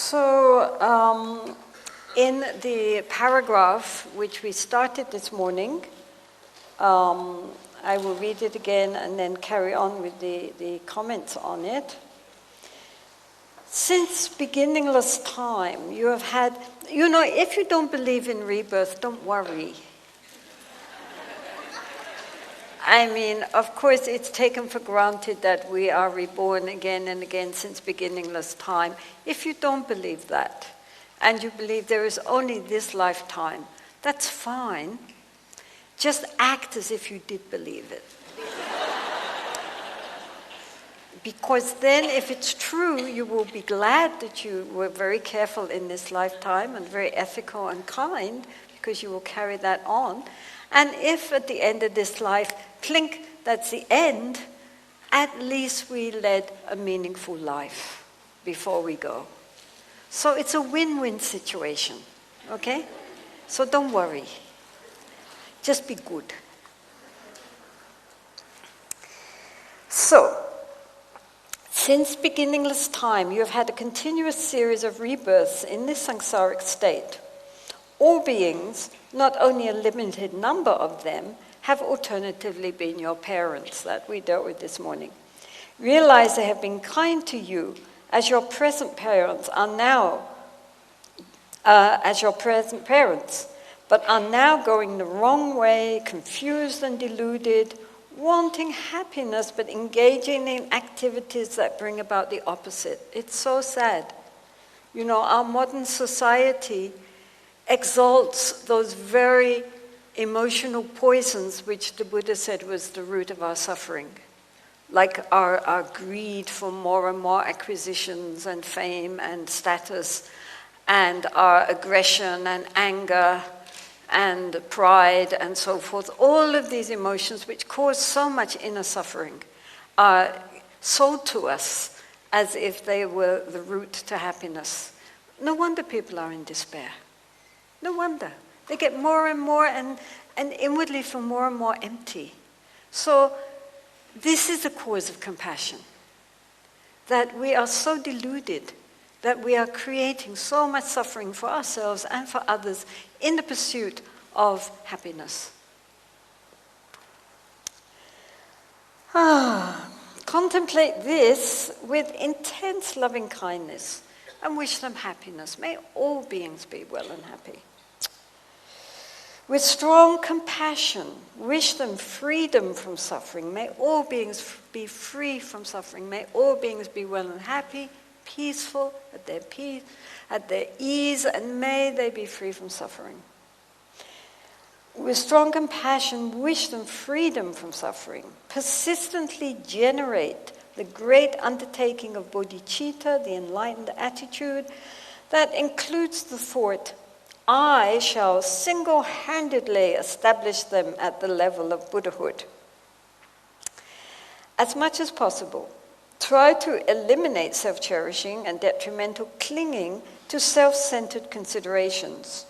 So, in the paragraph which we started this morning, I will read it again and then carry on with the comments on it. Since beginningless time, you have had, if you don't believe in rebirth, don't worry. I mean, of course, it's taken for granted that we are reborn again and again since beginningless time. If you don't believe that, and you believe there is only this lifetime, that's fine. Just act as if you did believe it. Because then, if it's true, you will be glad that you were very careful in this lifetime and very ethical and kind, because you will carry that on. And if at the end of this life, clink, that's the end, at least we led a meaningful life before we go. So it's a win-win situation, okay? So don't worry. Just be good. So, since beginningless time, you have had a continuous series of rebirths in this samsaric state. All beings, not only a limited number of them, have alternatively been your parents, that we dealt with this morning. Realize they have been kind to you as your present parents are now, but are now going the wrong way, confused and deluded, wanting happiness but engaging in activities that bring about the opposite. It's so sad. Our modern society exalts those very emotional poisons which the Buddha said was the root of our suffering, like our greed for more and more acquisitions and fame and status, and our aggression and anger and pride and so forth. All of these emotions which cause so much inner suffering are sold to us as if they were the route to happiness. No wonder people are in despair. No wonder. They get more and more and inwardly feel more and more empty. So this is the cause of compassion. That we are so deluded that we are creating so much suffering for ourselves and for others in the pursuit of happiness. Contemplate this with intense loving kindness and wish them happiness. May all beings be well and happy. With strong compassion, wish them freedom from suffering. May all beings be free from suffering. May all beings be well and happy, peaceful, at their ease, and may they be free from suffering. With strong compassion, wish them freedom from suffering. Persistently generate the great undertaking of bodhicitta, the enlightened attitude, that includes the thought, I shall single-handedly establish them at the level of Buddhahood. As much as possible, try to eliminate self-cherishing and detrimental clinging to self-centered considerations.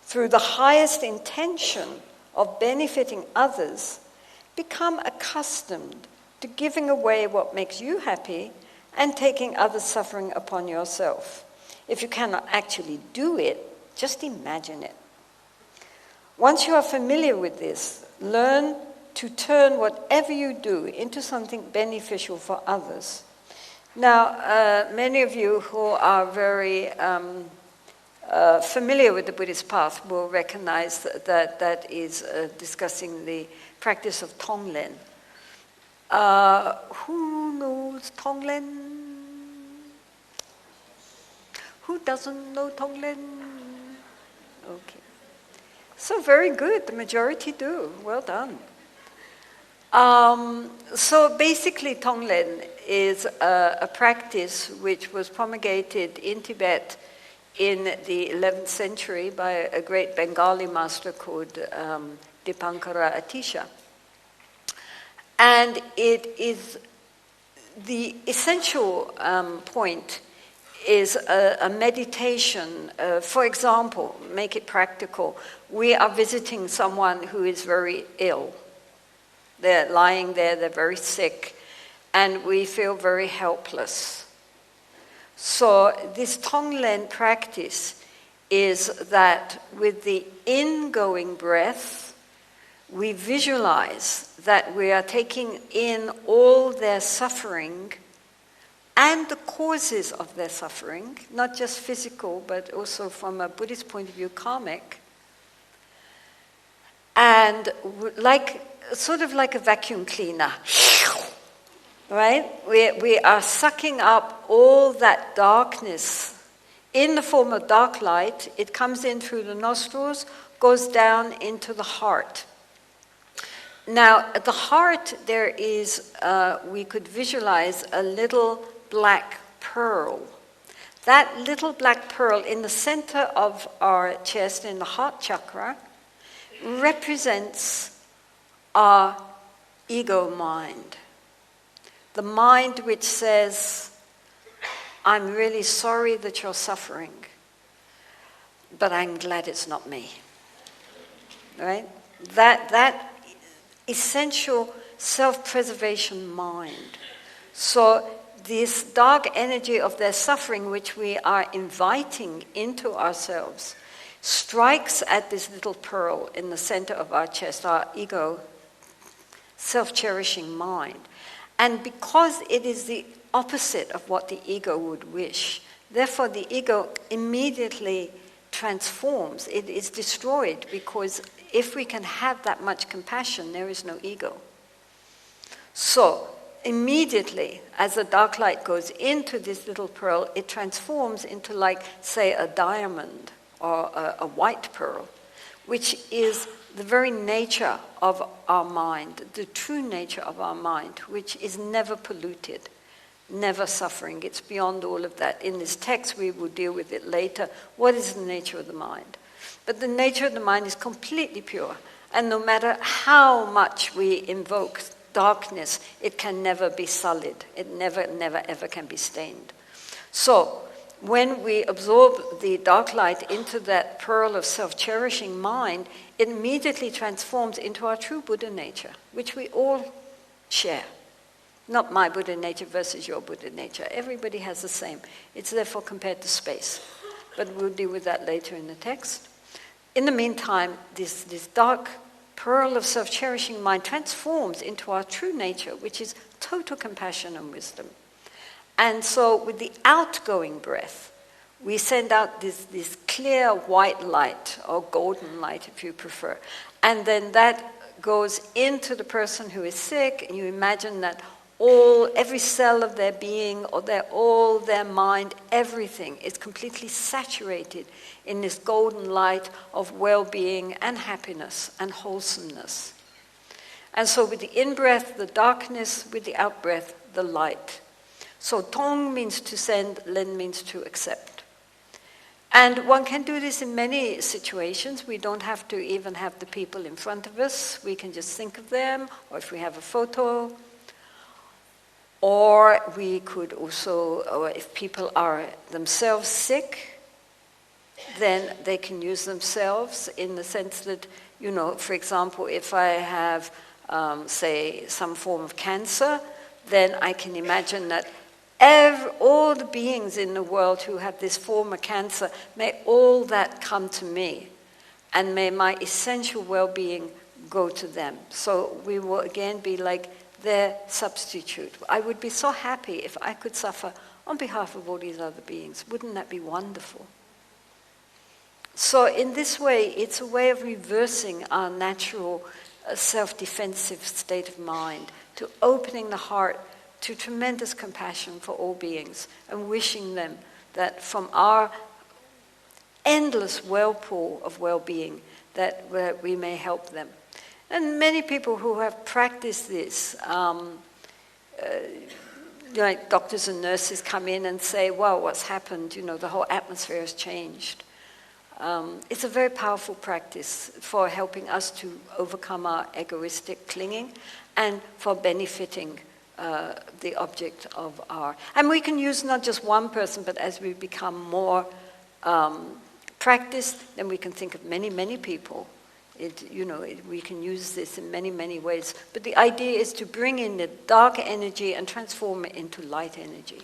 Through the highest intention of benefiting others, become accustomed to giving away what makes you happy and taking others' suffering upon yourself. If you cannot actually do it, just imagine it. Once you are familiar with this, learn to turn whatever you do into something beneficial for others. Now, many of you who are very familiar with the Buddhist path will recognize that is discussing the practice of Tonglen. Who knows Tonglen? Who doesn't know Tonglen? Okay. So very good, the majority do. Well done. So basically Tonglen is a practice which was promulgated in Tibet in the 11th century by a great Bengali master called Dipankara Atisha. And it is the essential point is a meditation. For example, make it practical. We are visiting someone who is very ill. They're lying there, they're very sick, and we feel very helpless. So this Tonglen practice is that with the ingoing breath, we visualize that we are taking in all their suffering and the causes of their suffering, not just physical, but also from a Buddhist point of view, karmic. And sort of like a vacuum cleaner, right? We are sucking up all that darkness in the form of dark light. It comes in through the nostrils, goes down into the heart. Now, at the heart, there is, we could visualize a little black pearl. That little black pearl in the center of our chest, in the heart chakra, represents our ego mind. The mind which says, I'm really sorry that you're suffering, but I'm glad it's not me. Right? That essential self-preservation mind. So this dark energy of their suffering, which we are inviting into ourselves, strikes at this little pearl in the center of our chest, our ego, self-cherishing mind. And because it is the opposite of what the ego would wish, therefore the ego immediately transforms. It is destroyed, because if we can have that much compassion, there is no ego. So immediately, as the dark light goes into this little pearl, it transforms into, like, say, a diamond or a white pearl, which is the very nature of our mind, the true nature of our mind, which is never polluted, never suffering. It's beyond all of that. In this text, we will deal with it later. What is the nature of the mind? But the nature of the mind is completely pure. And no matter how much we invoke darkness, it can never be sullied. It never, ever can be stained. So when we absorb the dark light into that pearl of self-cherishing mind, it immediately transforms into our true Buddha nature, which we all share. Not my Buddha nature versus your Buddha nature. Everybody has the same. It's therefore compared to space. But we'll deal with that later in the text. In the meantime, this dark pearl of self-cherishing mind transforms into our true nature, which is total compassion and wisdom. And so with the outgoing breath, we send out this clear white light, or golden light if you prefer. And then that goes into the person who is sick, and you imagine that every cell of their being, or all their mind, everything is completely saturated in this golden light of well-being and happiness and wholesomeness. And so with the in-breath, the darkness; with the out-breath, the light. So Tong means to send, Len means to accept. And one can do this in many situations. We don't have to even have the people in front of us. We can just think of them, or if we have a photo. Or we could also, or if people are themselves sick, then they can use themselves in the sense that, for example, if I have, say, some form of cancer, then I can imagine that all the beings in the world who have this form of cancer, may all that come to me, and may my essential well-being go to them. So we will again be like their substitute. I would be so happy if I could suffer on behalf of all these other beings. Wouldn't that be wonderful? So in this way, it's a way of reversing our natural self-defensive state of mind, to opening the heart to tremendous compassion for all beings, and wishing them that from our endless whirlpool of well-being, that we may help them. And many people who have practiced this, like doctors and nurses come in and say, wow, what's happened? The whole atmosphere has changed. It's a very powerful practice for helping us to overcome our egoistic clinging, and for benefiting the object of our... And we can use not just one person, but as we become more practiced, then we can think of many, many people. We can use this in many, many ways. But the idea is to bring in the dark energy and transform it into light energy.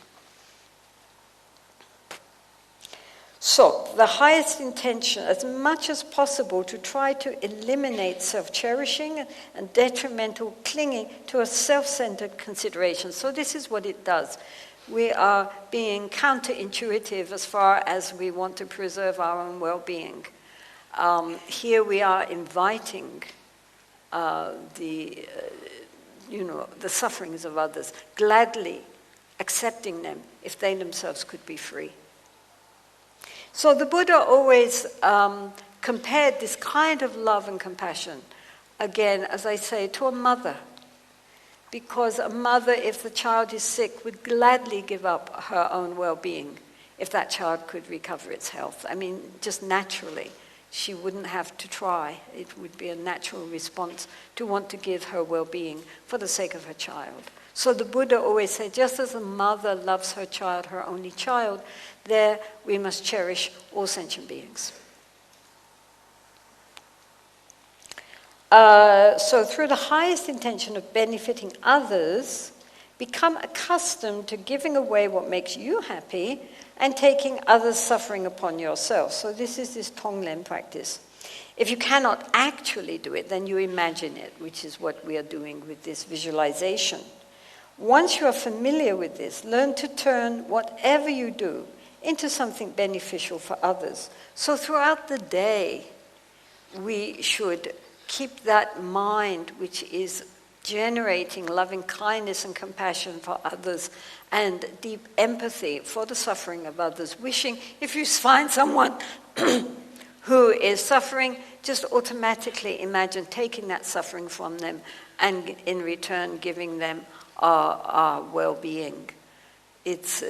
So, the highest intention, as much as possible, to try to eliminate self-cherishing and detrimental clinging to a self-centered consideration. So this is what it does. We are being counterintuitive as far as we want to preserve our own well-being. Here we are inviting the sufferings of others, gladly accepting them if they themselves could be free. So the Buddha always compared this kind of love and compassion, again, as I say, to a mother. Because a mother, if the child is sick, would gladly give up her own well-being if that child could recover its health. I mean, just naturally, she wouldn't have to try. It would be a natural response to want to give her well-being for the sake of her child. So the Buddha always said, just as a mother loves her child, her only child, there we must cherish all sentient beings. So through the highest intention of benefiting others, become accustomed to giving away what makes you happy and taking others' suffering upon yourself. So this is this Tonglen practice. If you cannot actually do it, then you imagine it, which is what we are doing with this visualization. Once you are familiar with this, learn to turn whatever you do into something beneficial for others. So throughout the day, we should keep that mind which is generating loving kindness and compassion for others and deep empathy for the suffering of others, wishing, if you find someone who is suffering, just automatically imagine taking that suffering from them and in return giving them our well-being. It's,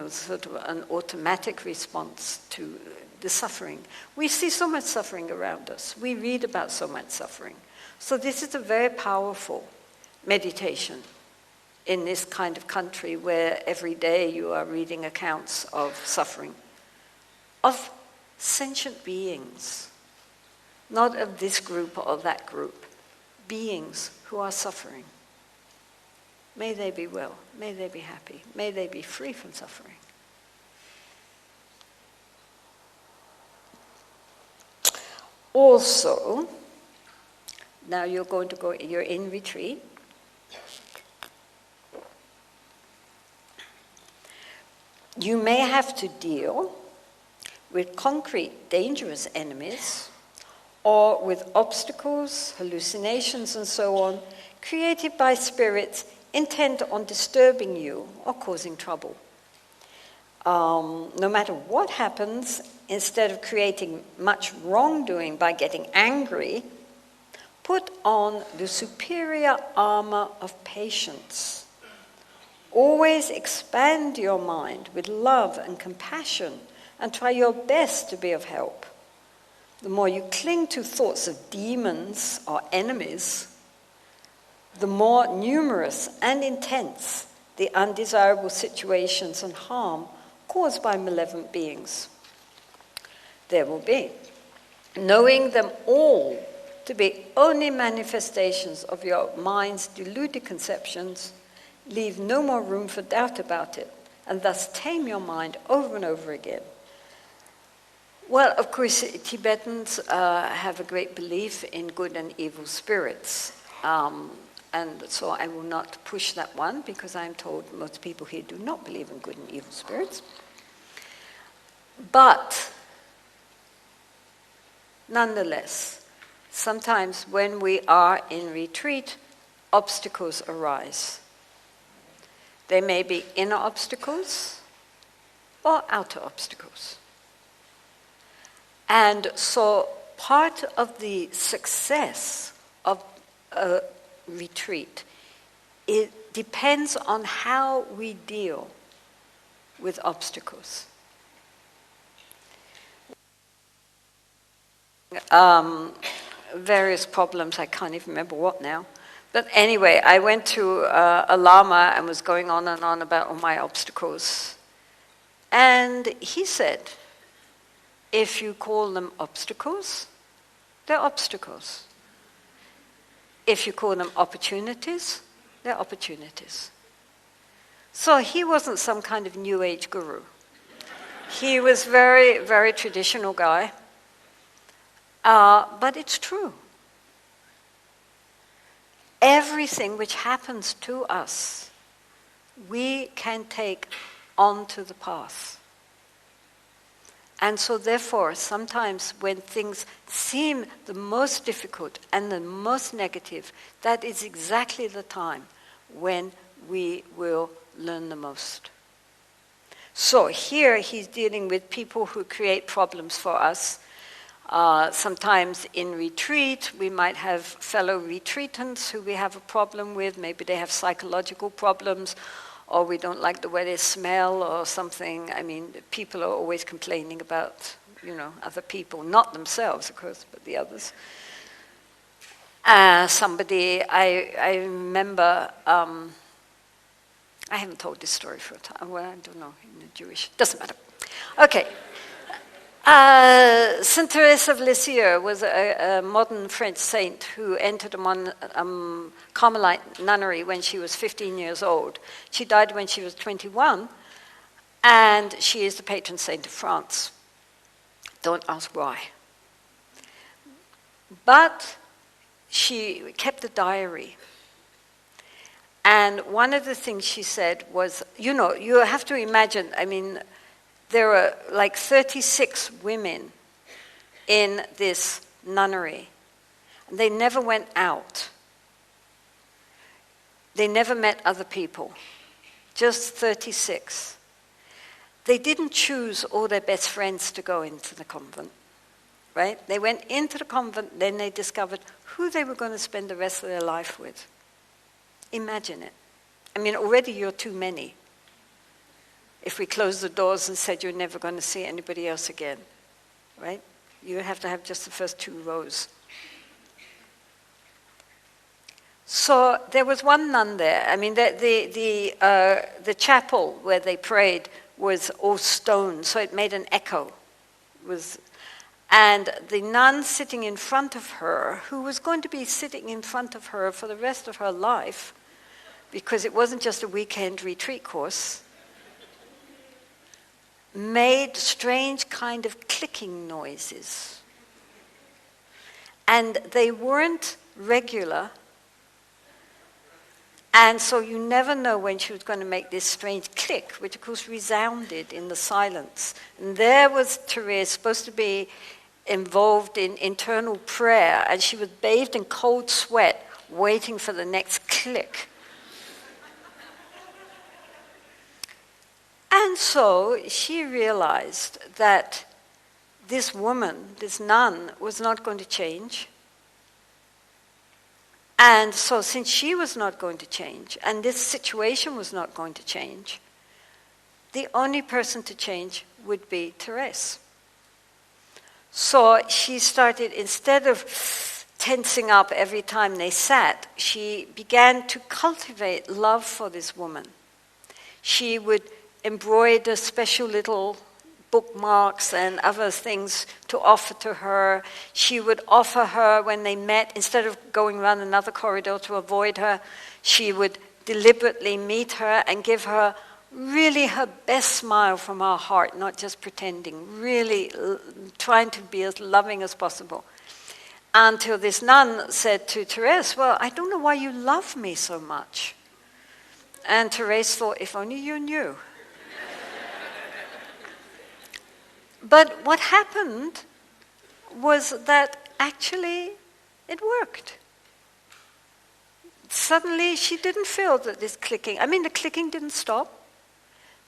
sort of an automatic response to the suffering. We see so much suffering around us. We read about so much suffering. So this is a very powerful meditation in this kind of country where every day you are reading accounts of suffering, of sentient beings, not of this group or that group, beings who are suffering. May they be well, may they be happy, may they be free from suffering. Also, now you're in retreat. You may have to deal with concrete, dangerous enemies, or with obstacles, hallucinations, and so on, created by spirits intent on disturbing you or causing trouble. No matter what happens, instead of creating much wrongdoing by getting angry, put on the superior armor of patience. Always expand your mind with love and compassion and try your best to be of help. The more you cling to thoughts of demons or enemies, the more numerous and intense the undesirable situations and harm caused by malevolent beings there will be. Knowing them all to be only manifestations of your mind's deluded conceptions, leave no more room for doubt about it, and thus tame your mind over and over again. Well, of course, Tibetans have a great belief in good and evil spirits. And so I will not push that one because I'm told most people here do not believe in good and evil spirits. But nonetheless, sometimes when we are in retreat, obstacles arise. They may be inner obstacles or outer obstacles. And so part of the success of a retreat, it depends on how we deal with obstacles. Various problems, I can't even remember what now. But anyway, I went to a Lama and was going on and on about all my obstacles. And he said, if you call them obstacles, they're obstacles. If you call them opportunities, they're opportunities. So he wasn't some kind of New Age guru. He was very, very traditional guy. But it's true. Everything which happens to us, we can take onto the path. And so therefore, sometimes when things seem the most difficult and the most negative, that is exactly the time when we will learn the most. So here he's dealing with people who create problems for us. Sometimes in retreat, we might have fellow retreatants who we have a problem with. Maybe they have psychological problems, or we don't like the way they smell or something. I mean, people are always complaining about, other people, not themselves, of course, but the others. Somebody, I remember, I haven't told this story for a time. Well, I don't know, in the Jewish, doesn't matter. Okay. Saint Therese of Lisieux was a modern French saint who entered a Carmelite nunnery when she was 15 years old. She died when she was 21, and she is the patron saint of France. Don't ask why. But she kept a diary. And one of the things she said was, you have to imagine, there were like 36 women in this nunnery. They never went out. They never met other people. Just 36. They didn't choose all their best friends to go into the convent, right? They went into the convent, then they discovered who they were going to spend the rest of their life with. Imagine it. Already you're too many. If we closed the doors and said you're never going to see anybody else again, right? You have to have just the first 2 rows. So there was one nun there. The chapel where they prayed was all stone, so it made an echo. And the nun sitting in front of her, who was going to be sitting in front of her for the rest of her life, because it wasn't just a weekend retreat course, made strange kind of clicking noises. And they weren't regular. And so you never know when she was going to make this strange click, which of course resounded in the silence. And there was Therese, supposed to be involved in internal prayer, and she was bathed in cold sweat, waiting for the next click. And so she realized that this woman, this nun, was not going to change. And so since she was not going to change, and this situation was not going to change, the only person to change would be Therese. So she started, instead of tensing up every time they sat, she began to cultivate love for this woman. She would embroider special little bookmarks and other things to offer to her. She would offer her when they met, instead of going around another corridor to avoid her, she would deliberately meet her and give her really her best smile from her heart, not just pretending, really trying to be as loving as possible. Until this nun said to Therese, "Well, I don't know why you love me so much." And Therese thought, if only you knew. But what happened was that actually it worked. Suddenly she didn't feel that this clicking, the clicking didn't stop,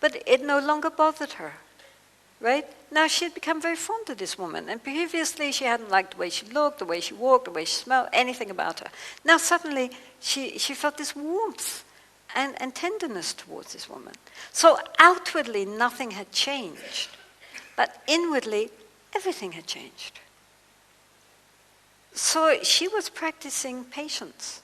but it no longer bothered her, right? Now she had become very fond of this woman, and previously she hadn't liked the way she looked, the way she walked, the way she smelled, anything about her. Now suddenly she felt this warmth and tenderness towards this woman. So outwardly nothing had changed. But inwardly, everything had changed. So she was practicing patience.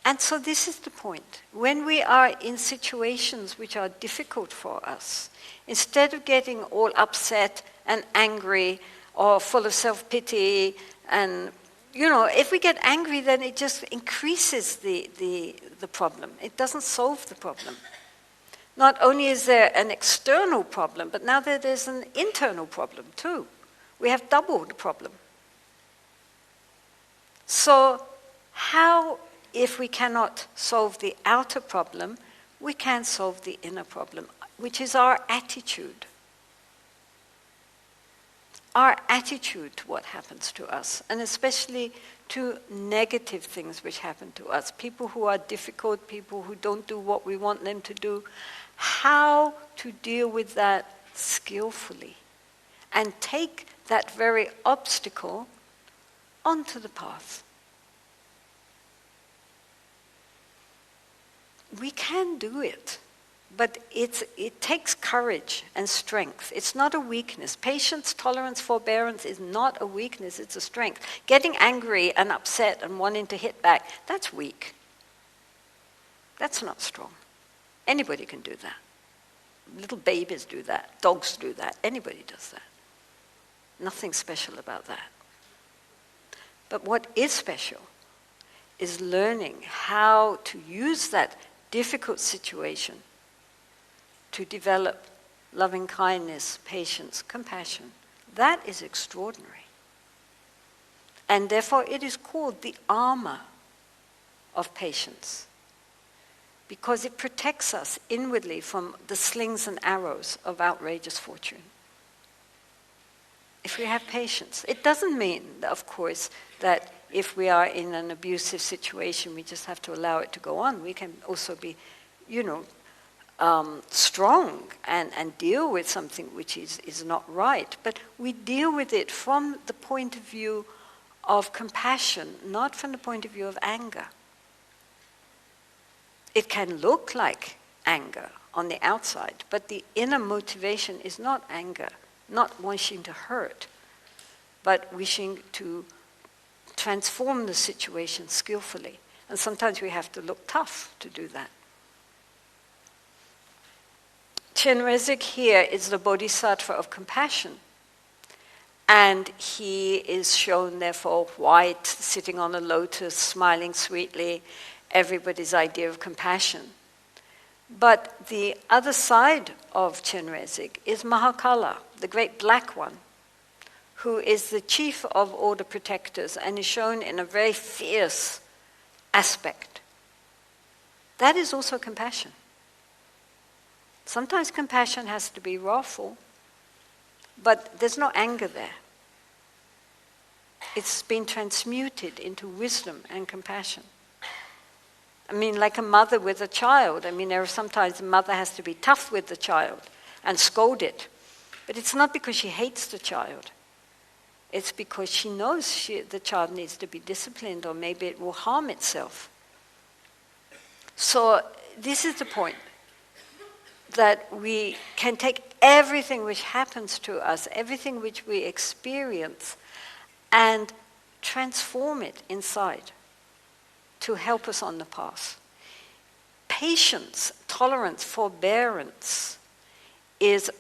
And so this is the point. When we are in situations which are difficult for us, instead of getting all upset and angry or full of self-pity, and, if we get angry, then it just increases the problem. It doesn't solve the problem. Not only is there an external problem, but now there's an internal problem too. We have double the problem. So how, if we cannot solve the outer problem, we can solve the inner problem, which is our attitude. Our attitude to what happens to us, and especially to negative things which happen to us. People who are difficult, people who don't do what we want them to do. How to deal with that skillfully and take that very obstacle onto the path. We can do it, but it takes courage and strength. It's not a weakness. Patience, tolerance, forbearance is not a weakness, it's a strength. Getting angry and upset and wanting to hit back, that's weak. That's not strong. Anybody can do that. Little babies do that. Dogs do that. Anybody does that. Nothing special about that. But what is special is learning how to use that difficult situation to develop loving kindness, patience, compassion. That is extraordinary. And therefore it is called the armor of patience, because it protects us inwardly from the slings and arrows of outrageous fortune. If we have patience, it doesn't mean, of course, that if we are in an abusive situation, we just have to allow it to go on. We can also be, strong and deal with something which is not right. But we deal with it from the point of view of compassion, not from the point of view of anger. It can look like anger on the outside, but the inner motivation is not anger, not wishing to hurt, but wishing to transform the situation skillfully. And sometimes we have to look tough to do that. Chenrezig here is the bodhisattva of compassion. And he is shown, therefore, white, sitting on a lotus, smiling sweetly, everybody's idea of compassion. But the other side of Chenrezig is Mahakala, the great black one, who is the chief of all the protectors and is shown in a very fierce aspect. That is also compassion. Sometimes compassion has to be wrathful, but there's no anger there. It's been transmuted into wisdom and compassion. I mean, like a mother with a child. I mean, there are sometimes a mother has to be tough with the child and scold it. But it's not because she hates the child. It's because she knows the child needs to be disciplined, or maybe it will harm itself. So this is the point, that we can take everything which happens to us, everything which we experience, and transform it inside to help us on the path. Patience, tolerance, forbearance is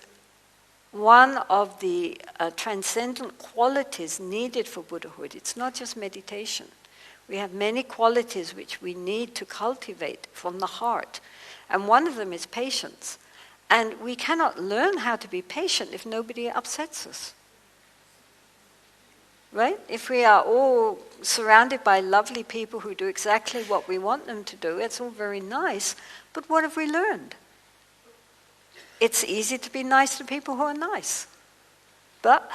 one of the transcendent qualities needed for Buddhahood. It's not just meditation. We have many qualities which we need to cultivate from the heart. And one of them is patience. And we cannot learn how to be patient if nobody upsets us. Right? If we are all surrounded by lovely people who do exactly what we want them to do, it's all very nice, but what have we learned? It's easy to be nice to people who are nice. But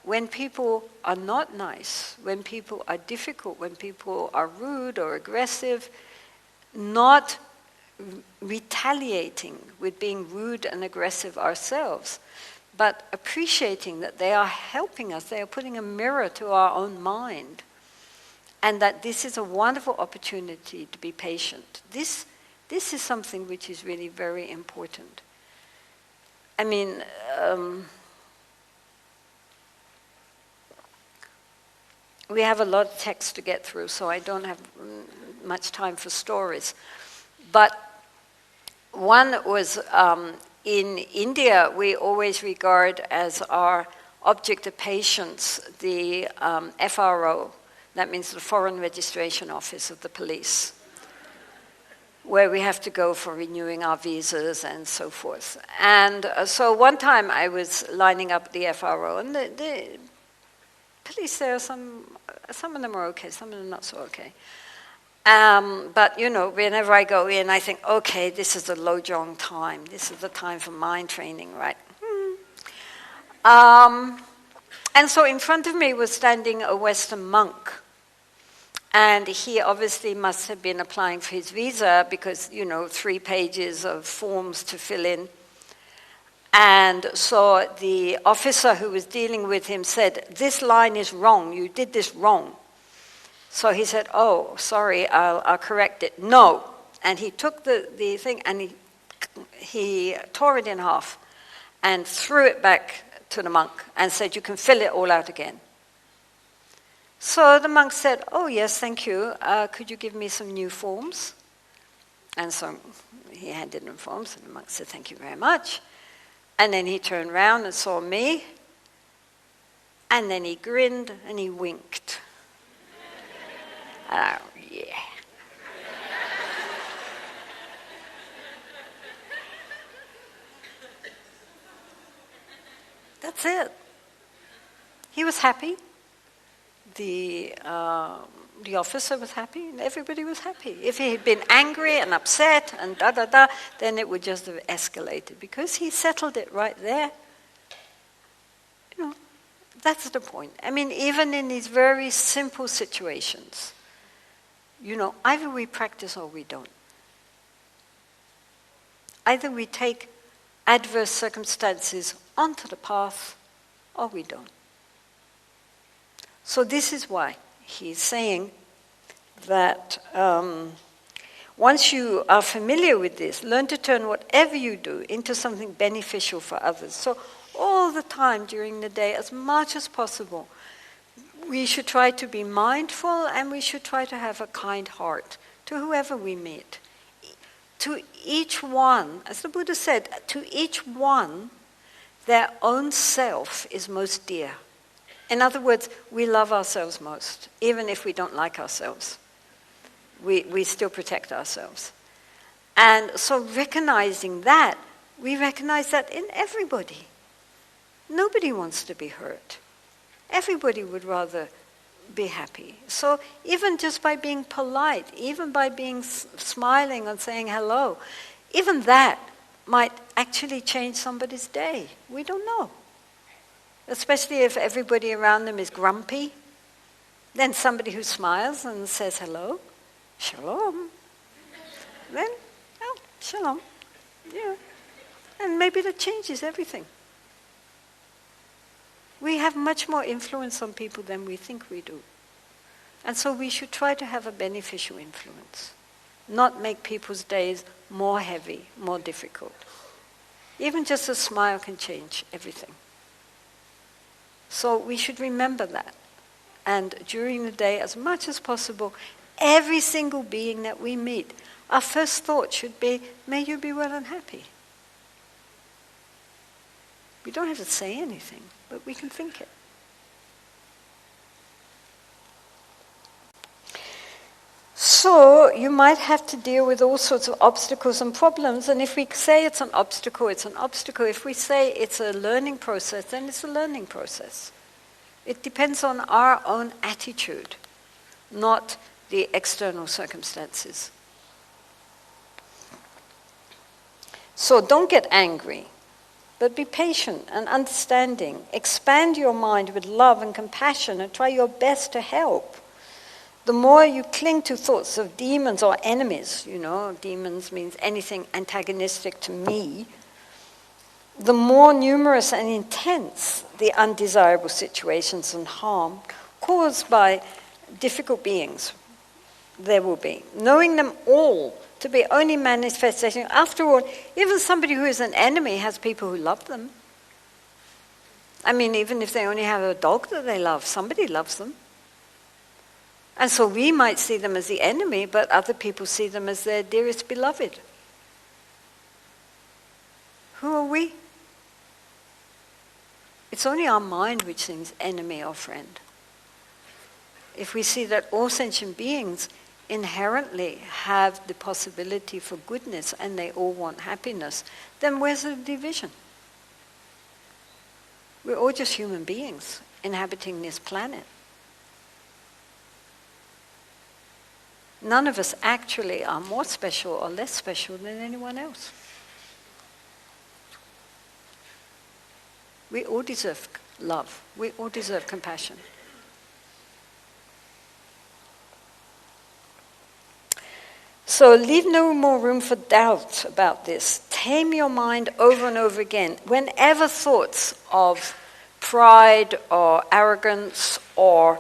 when people are not nice, when people are difficult, when people are rude or aggressive, not retaliating with being rude and aggressive ourselves, but appreciating that they are helping us, they are putting a mirror to our own mind, and that this is a wonderful opportunity to be patient. This is something which is really very important. I mean, we have a lot of text to get through, so I don't have much time for stories. But one was, in India, we always regard as our object of patience the FRO, that means the Foreign Registration Office of the police. where we have to go for renewing our visas and so forth. And so one time I was lining up the FRO, and the police there, some of them are okay, some of them not so okay. But, whenever I go in, I think, okay, this is the Lojong time. This is the time for mind training, right? And so in front of me was standing a Western monk. And he obviously must have been applying for his visa because, 3 pages of forms to fill in. And so the officer who was dealing with him said, "This line is wrong. You did this wrong." So he said, "Oh, sorry, I'll correct it." "No." And he took the thing and he tore it in half and threw it back to the monk and said, "You can fill it all out again." So the monk said, "Oh, yes, thank you. Could you give me some new forms?" And so he handed him forms, and the monk said, "Thank you very much." And then he turned around and saw me, and then he grinned and he winked. Oh, yeah. That's it. He was happy. The officer was happy, and everybody was happy. If he had been angry and upset and then it would just have escalated because he settled it right there. That's the point. I mean, even in these very simple situations, either we practice or we don't. Either we take adverse circumstances onto the path or we don't. So this is why he's saying that once you are familiar with this, learn to turn whatever you do into something beneficial for others. So all the time during the day, as much as possible, we should try to be mindful and we should try to have a kind heart to whoever we meet. To each one, as the Buddha said, to each one, their own self is most dear. In other words, we love ourselves most, even if we don't like ourselves. We still protect ourselves. And so recognizing that, we recognize that in everybody. Nobody wants to be hurt. Everybody would rather be happy. So even just by being polite, even by being smiling and saying hello, even that might actually change somebody's day. We don't know. Especially if everybody around them is grumpy, then somebody who smiles and says hello, shalom, then, oh, shalom, yeah. And maybe that changes everything. We have much more influence on people than we think we do. And so we should try to have a beneficial influence, not make people's days more heavy, more difficult. Even just a smile can change everything. So we should remember that. And during the day, as much as possible, every single being that we meet, our first thought should be, may you be well and happy. We don't have to say anything, but we can think it. So you might have to deal with all sorts of obstacles and problems, and if we say it's an obstacle, it's an obstacle. If we say it's a learning process, then it's a learning process. It depends on our own attitude, not the external circumstances. So don't get angry, but be patient and understanding. Expand your mind with love and compassion and try your best to help. The more you cling to thoughts of demons or enemies, demons means anything antagonistic to me, the more numerous and intense the undesirable situations and harm caused by difficult beings there will be. Knowing them all to be only manifestation. After all, even somebody who is an enemy has people who love them. I mean, even if they only have a dog that they love, somebody loves them. And so we might see them as the enemy, but other people see them as their dearest beloved. Who are we? It's only our mind which seems enemy or friend. If we see that all sentient beings inherently have the possibility for goodness and they all want happiness, then where's the division? We're all just human beings inhabiting this planet. None of us actually are more special or less special than anyone else. We all deserve love. We all deserve compassion. So leave no more room for doubt about this. Tame your mind over and over again. Whenever thoughts of pride or arrogance or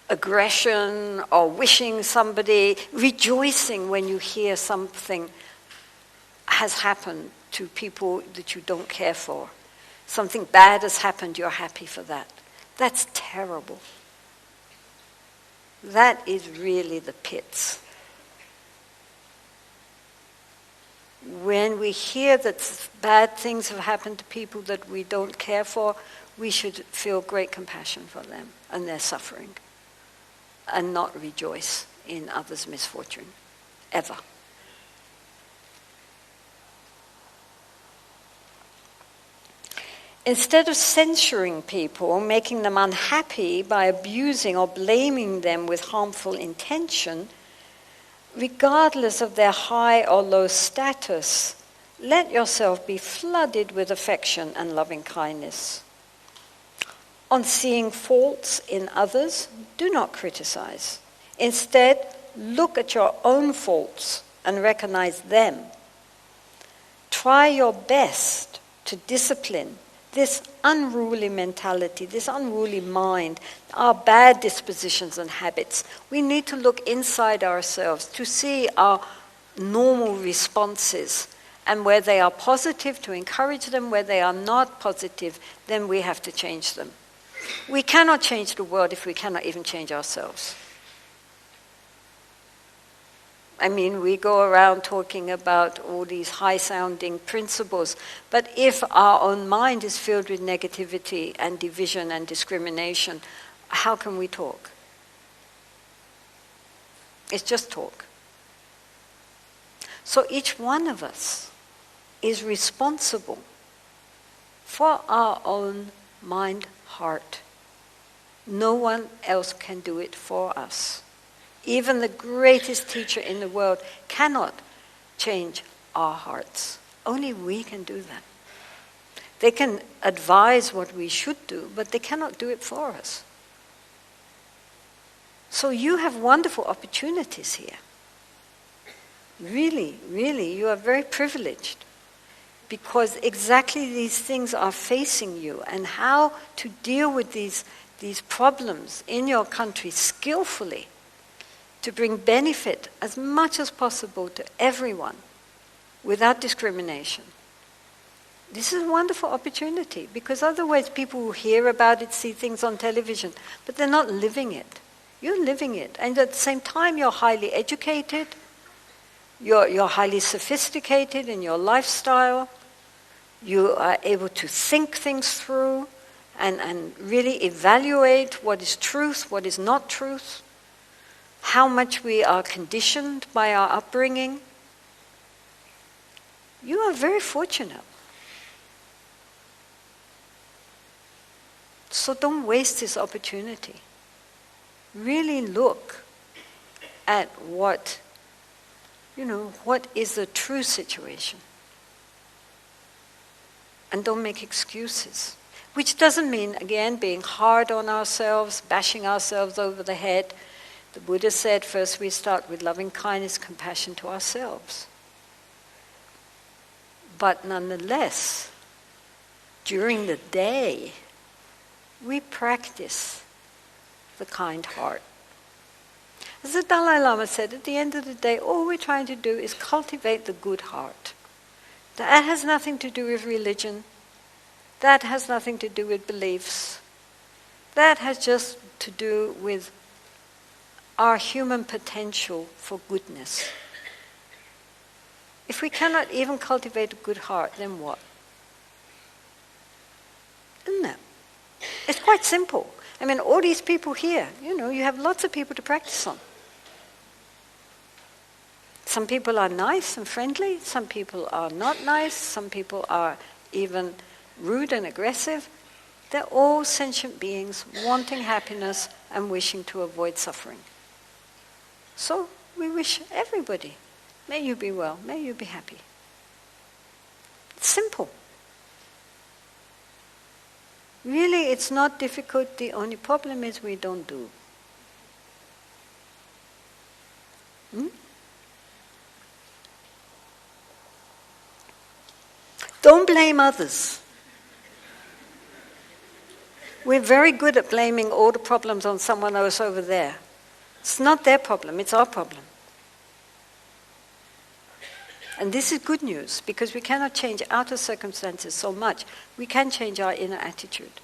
aggression or wishing somebody, rejoicing when you hear something has happened to people that you don't care for. Something bad has happened, you're happy for that. That's terrible. That is really the pits. When we hear that bad things have happened to people that we don't care for, we should feel great compassion for them and their suffering and not rejoice in others' misfortune, ever. Instead of censuring people or making them unhappy by abusing or blaming them with harmful intention, regardless of their high or low status, let yourself be flooded with affection and loving kindness. On seeing faults in others, do not criticize. Instead, look at your own faults and recognize them. Try your best to discipline this unruly mentality, this unruly mind, our bad dispositions and habits. We need to look inside ourselves to see our normal responses, and where they are positive, to encourage them. Where they are not positive, then we have to change them. We cannot change the world if we cannot even change ourselves. I mean, we go around talking about all these high-sounding principles, but if our own mind is filled with negativity and division and discrimination, how can we talk? It's just talk. So each one of us is responsible for our own mind, heart. No one else can do it for us. Even the greatest teacher in the world cannot change our hearts. Only we can do that. They can advise what we should do, but they cannot do it for us. So you have wonderful opportunities here. Really, really, you are very privileged, because exactly these things are facing you, and how to deal with these problems in your country skillfully, to bring benefit as much as possible to everyone without discrimination. This is a wonderful opportunity, because otherwise people will hear about it, see things on television, but they're not living it. You're living it. And at the same time, you're highly educated, you're highly sophisticated in your lifestyle, you are able to think things through and really evaluate what is truth, what is not truth, how much we are conditioned by our upbringing. You are very fortunate. So don't waste this opportunity. Really look at what is the true situation. And don't make excuses. Which doesn't mean, again, being hard on ourselves, bashing ourselves over the head. The Buddha said first we start with loving kindness, compassion to ourselves. But nonetheless, during the day, we practice the kind heart. As the Dalai Lama said, at the end of the day, all we're trying to do is cultivate the good heart. That has nothing to do with religion. That has nothing to do with beliefs. That has just to do with our human potential for goodness. If we cannot even cultivate a good heart, then what? Isn't it? It's quite simple. I mean, all these people here, you have lots of people to practice on. Some people are nice and friendly, some people are not nice, some people are even rude and aggressive. They're all sentient beings wanting happiness and wishing to avoid suffering. So we wish everybody, may you be well, may you be happy. It's simple. Really, it's not difficult. The only problem is we don't do. Don't blame others. We're very good at blaming all the problems on someone else over there. It's not their problem, it's our problem. And this is good news, because we cannot change outer circumstances so much. We can change our inner attitude.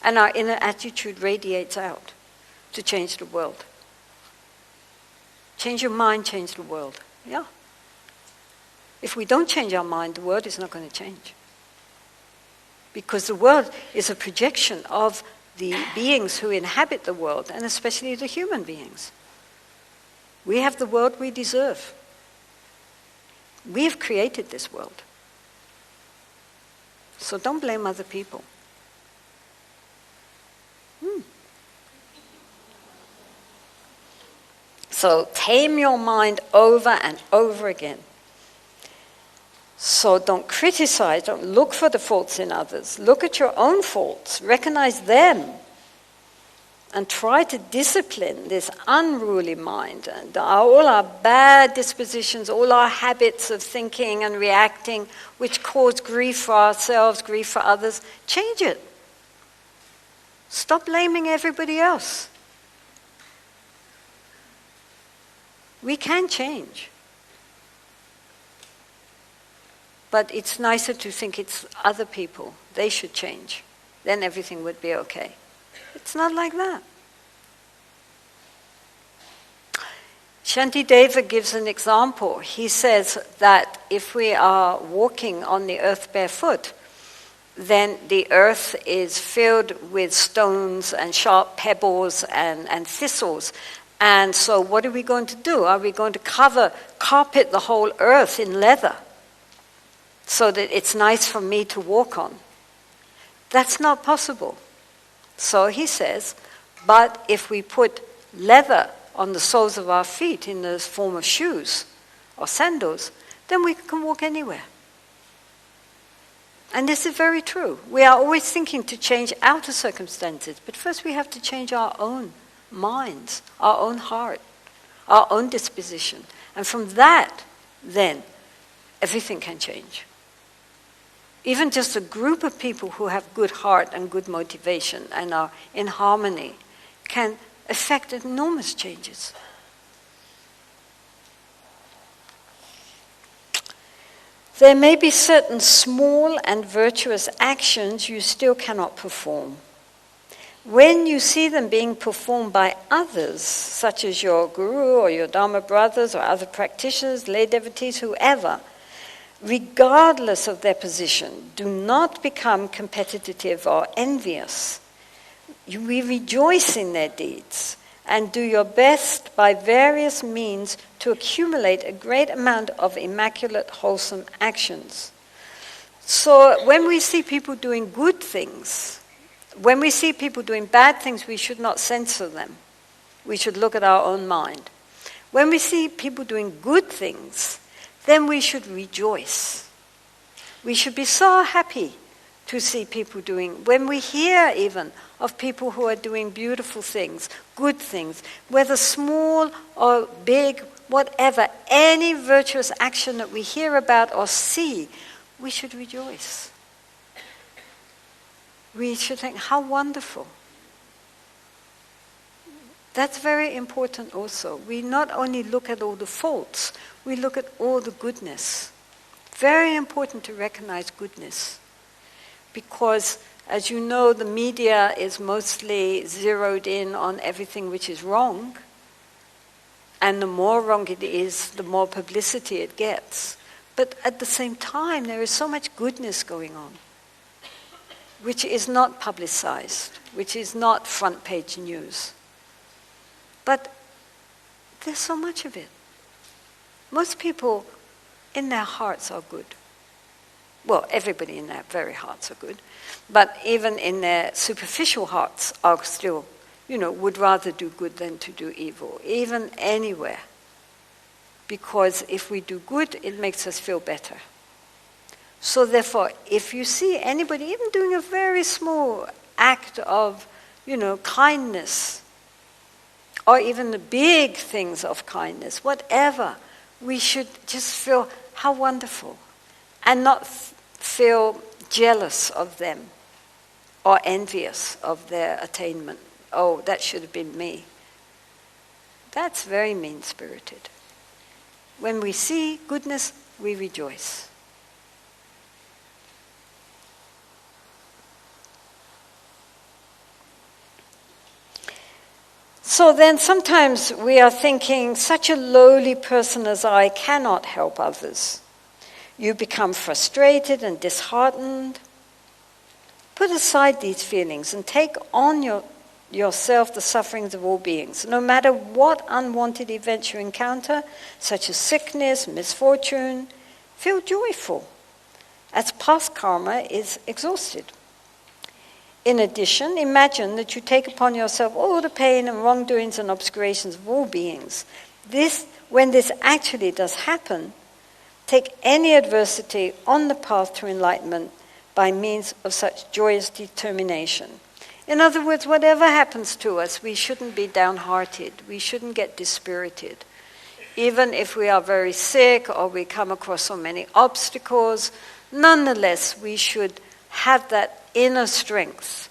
And our inner attitude radiates out to change the world. Change your mind, change the world. Yeah. If we don't change our mind, the world is not going to change. Because the world is a projection of the beings who inhabit the world, and especially the human beings. We have the world we deserve. We have created this world. So don't blame other people. So tame your mind over and over again. So don't criticize, don't look for the faults in others. Look at your own faults, recognize them, and try to discipline this unruly mind and all our bad dispositions, all our habits of thinking and reacting, which cause grief for ourselves, grief for others. Change it. Stop blaming everybody else. We can change. But it's nicer to think it's other people. They should change. Then everything would be okay. It's not like that. Shantideva gives an example. He says that if we are walking on the earth barefoot, then the earth is filled with stones and sharp pebbles and thistles. And so what are we going to do? Are we going to carpet the whole earth in leather so that it's nice for me to walk on? That's not possible. So he says, but if we put leather on the soles of our feet in the form of shoes or sandals, then we can walk anywhere. And this is very true. We are always thinking to change outer circumstances, but first we have to change our own minds, our own heart, our own disposition. And from that, then, everything can change. Even just a group of people who have good heart and good motivation and are in harmony can affect enormous changes. There may be certain small and virtuous actions you still cannot perform. When you see them being performed by others, such as your guru or your Dharma brothers or other practitioners, lay devotees, whoever, regardless of their position, do not become competitive or envious. We rejoice in their deeds and do your best by various means to accumulate a great amount of immaculate, wholesome actions. So when we see people doing good things, when we see people doing bad things, we should not censor them. We should look at our own mind. When we see people doing good things, then we should rejoice. We should be so happy to see people doing, when we hear even of people who are doing beautiful things, good things, whether small or big, whatever, any virtuous action that we hear about or see, we should rejoice. We should think, how wonderful. That's very important also. We not only look at all the faults, we look at all the goodness. Very important to recognize goodness. Because, as you know, the media is mostly zeroed in on everything which is wrong. And the more wrong it is, the more publicity it gets. But at the same time, there is so much goodness going on, which is not publicized, which is not front page news. But there's so much of it. Most people in their hearts are good. Well, everybody in their very hearts are good. But even in their superficial hearts are still, would rather do good than to do evil, even anywhere. Because if we do good, it makes us feel better. So therefore, if you see anybody even doing a very small act of, kindness, or even the big things of kindness, whatever, we should just feel how wonderful, and not feel jealous of them or envious of their attainment. Oh, that should have been me. That's very mean-spirited. When we see goodness, we rejoice. So then sometimes we are thinking, such a lowly person as I cannot help others. You become frustrated and disheartened. Put aside these feelings and take on yourself the sufferings of all beings. No matter what unwanted events you encounter, such as sickness, misfortune, feel joyful, as past karma is exhausted. In addition, imagine that you take upon yourself all the pain and wrongdoings and obscurations of all beings. When this actually does happen, take any adversity on the path to enlightenment by means of such joyous determination. In other words, whatever happens to us, we shouldn't be downhearted. We shouldn't get dispirited. Even if we are very sick or we come across so many obstacles, nonetheless, we should have that inner strength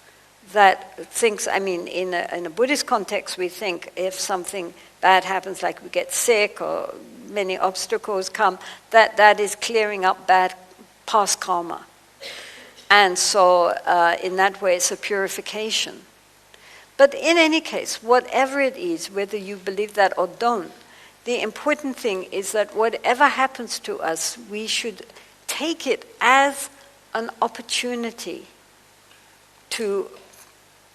that thinks, in a Buddhist context, we think if something bad happens, like we get sick or many obstacles come, that is clearing up bad past karma. And so in that way, it's a purification. But in any case, whatever it is, whether you believe that or don't, the important thing is that whatever happens to us, we should take it as an opportunity to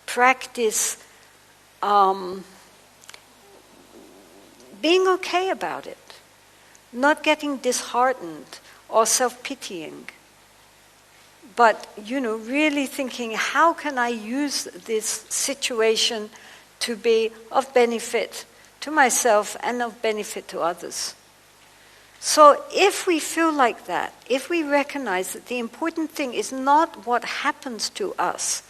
practice being okay about it, not getting disheartened or self-pitying, but, really thinking, how can I use this situation to be of benefit to myself and of benefit to others? So if we feel like that, if we recognize that the important thing is not what happens to us,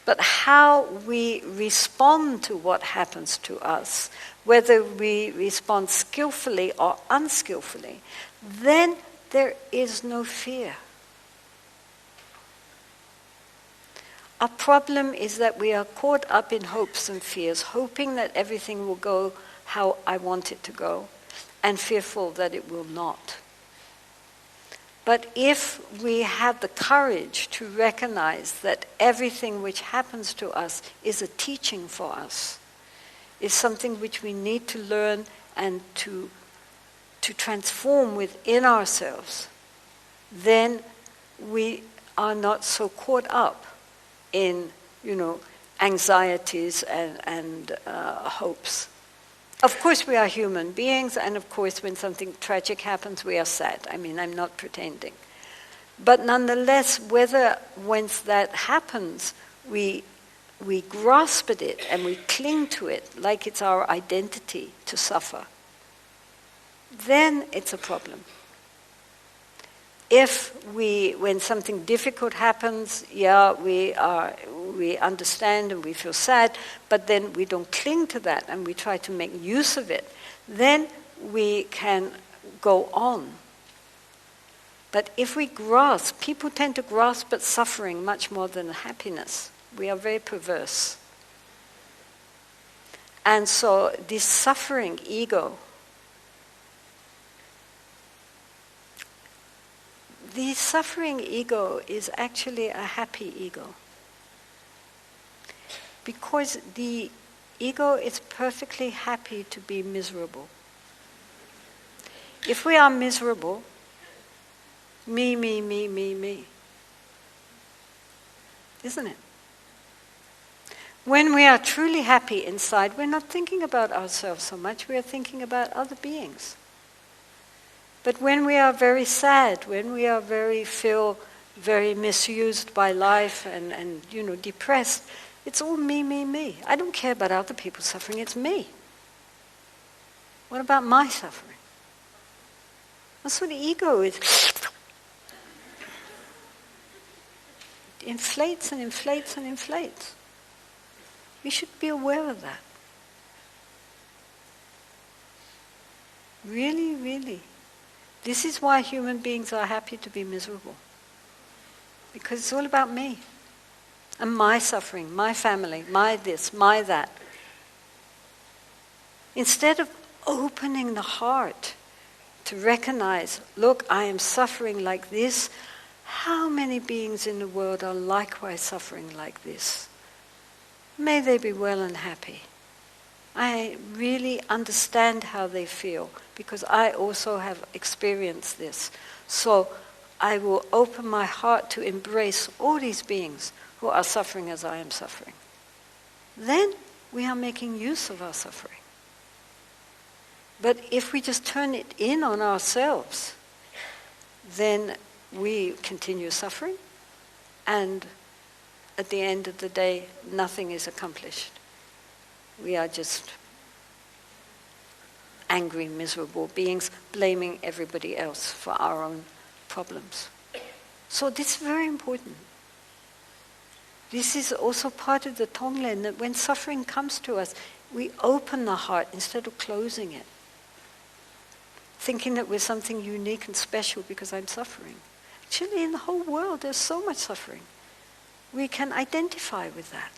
but how we respond to what happens to us, whether we respond skillfully or unskillfully, then there is no fear. Our problem is that we are caught up in hopes and fears, hoping that everything will go how I want it to go, and fearful that it will not. But if we have the courage to recognize that everything which happens to us is a teaching for us, is something which we need to learn and to transform within ourselves, then we are not so caught up in, anxieties and hopes. Of course we are human beings, and of course when something tragic happens we are sad. I'm not pretending. But nonetheless, once that happens, we grasp at it and we cling to it like it's our identity to suffer, then it's a problem. If when something difficult happens, we understand and we feel sad, but then we don't cling to that and we try to make use of it, then we can go on. But if we grasp, people tend to grasp at suffering much more than happiness. We are very perverse. And so this suffering ego, the suffering ego is actually a happy ego. Because the ego is perfectly happy to be miserable. If we are miserable, me, isn't it? When we are truly happy inside, we're not thinking about ourselves so much, we are thinking about other beings. But when we are very sad, when we are feel very misused by life and depressed, it's all me, me, me. I don't care about other people's suffering, it's me. What about my suffering? That's what the ego is. It inflates and inflates and inflates. We should be aware of that. Really, really. This is why human beings are happy to be miserable. Because it's all about me. And my suffering, my family, my this, my that. Instead of opening the heart to recognize, look, I am suffering like this. How many beings in the world are likewise suffering like this? May they be well and happy. I really understand how they feel because I also have experienced this. So I will open my heart to embrace all these beings who are suffering as I am suffering. Then we are making use of our suffering. But if we just turn it in on ourselves, then we continue suffering, and at the end of the day, nothing is accomplished. We are just angry, miserable beings, blaming everybody else for our own problems. So this is very important. This is also part of the Tonglen, that when suffering comes to us, we open the heart instead of closing it, thinking that we're something unique and special because I'm suffering. Actually, in the whole world, there's so much suffering. We can identify with that.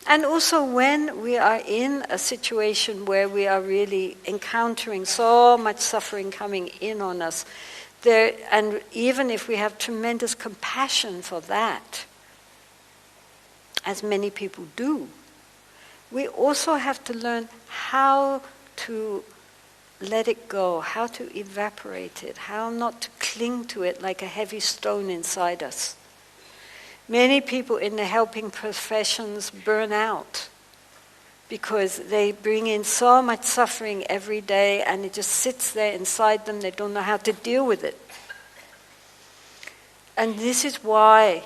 And also when we are in a situation where we are really encountering so much suffering coming in on us, and even if we have tremendous compassion for that, as many people do, we also have to learn how to let it go, how to evaporate it, how not to cling to it like a heavy stone inside us. Many people in the helping professions burn out because they bring in so much suffering every day and it just sits there inside them. They don't know how to deal with it. And this is why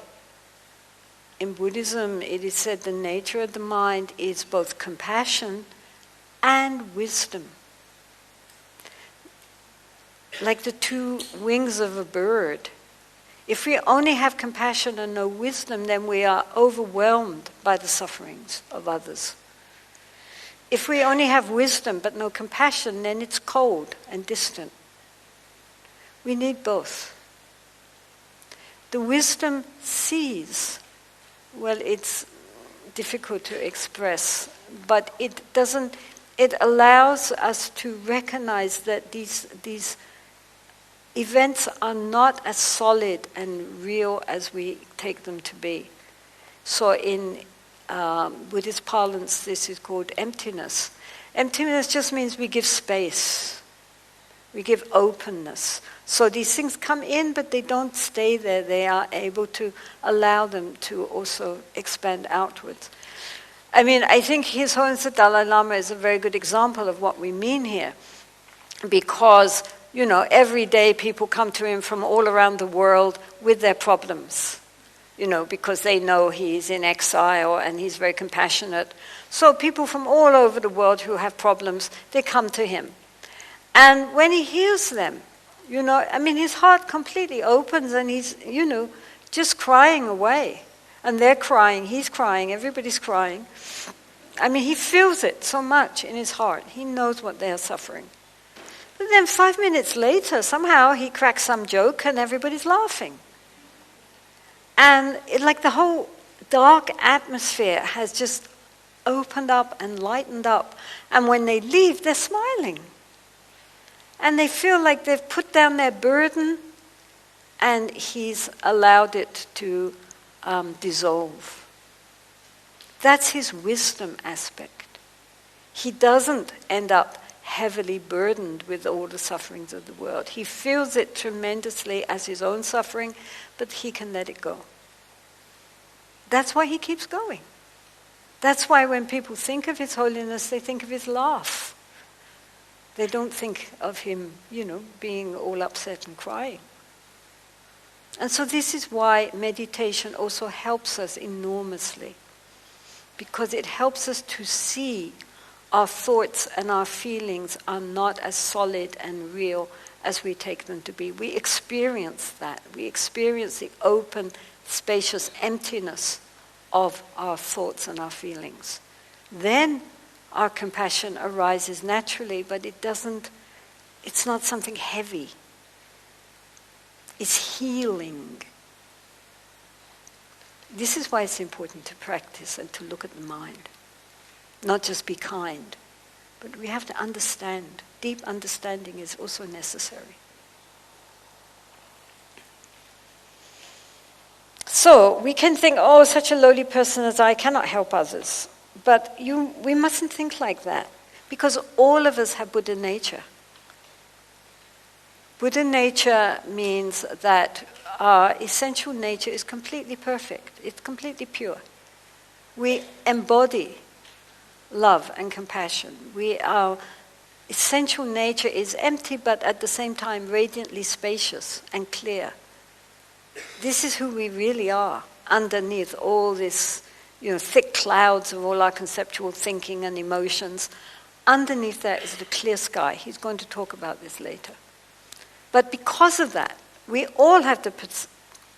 in Buddhism it is said the nature of the mind is both compassion and wisdom. Like the two wings of a bird. If we only have compassion and no wisdom, then we are overwhelmed by the sufferings of others. If we only have wisdom but no compassion, then it's cold and distant. We need both. The wisdom sees. Well, it's difficult to express, but it allows us to recognize that these events are not as solid and real as we take them to be. So in Buddhist parlance, this is called emptiness. Emptiness just means we give space. We give openness. So these things come in, but they don't stay there. They are able to allow them to also expand outwards. I mean, I think His Holiness the Dalai Lama is a very good example of what we mean here. Because every day people come to him from all around the world with their problems, because they know he's in exile and he's very compassionate. So people from all over the world who have problems, they come to him. And when he hears them, his heart completely opens and he's, just crying away. And they're crying, he's crying, everybody's crying. He feels it so much in his heart. He knows what they're suffering. But then 5 minutes later, somehow he cracks some joke and everybody's laughing. And the whole dark atmosphere has just opened up and lightened up. And when they leave, they're smiling. And they feel like they've put down their burden and he's allowed it to dissolve. That's his wisdom aspect. He doesn't end up heavily burdened with all the sufferings of the world. He feels it tremendously as his own suffering, but he can let it go. That's why he keeps going. That's why when people think of His Holiness, they think of his laugh. They don't think of him, being all upset and crying. And so this is why meditation also helps us enormously, because it helps us to see our thoughts and our feelings are not as solid and real as we take them to be. We experience that. We experience the open, spacious emptiness of our thoughts and our feelings. Then our compassion arises naturally, but it's not something heavy. It's healing. This is why it's important to practice and to look at the mind. Not just be kind, but we have to understand. Deep understanding is also necessary. So we can think, such a lowly person as I cannot help others. But we mustn't think like that, because all of us have Buddha nature. Buddha nature means that our essential nature is completely perfect. It's completely pure. We embody love and compassion. Our essential nature is empty, but at the same time radiantly spacious and clear. This is who we really are, underneath all this, thick clouds of all our conceptual thinking and emotions. Underneath that is the clear sky. He's going to talk about this later. But because of that, we all have the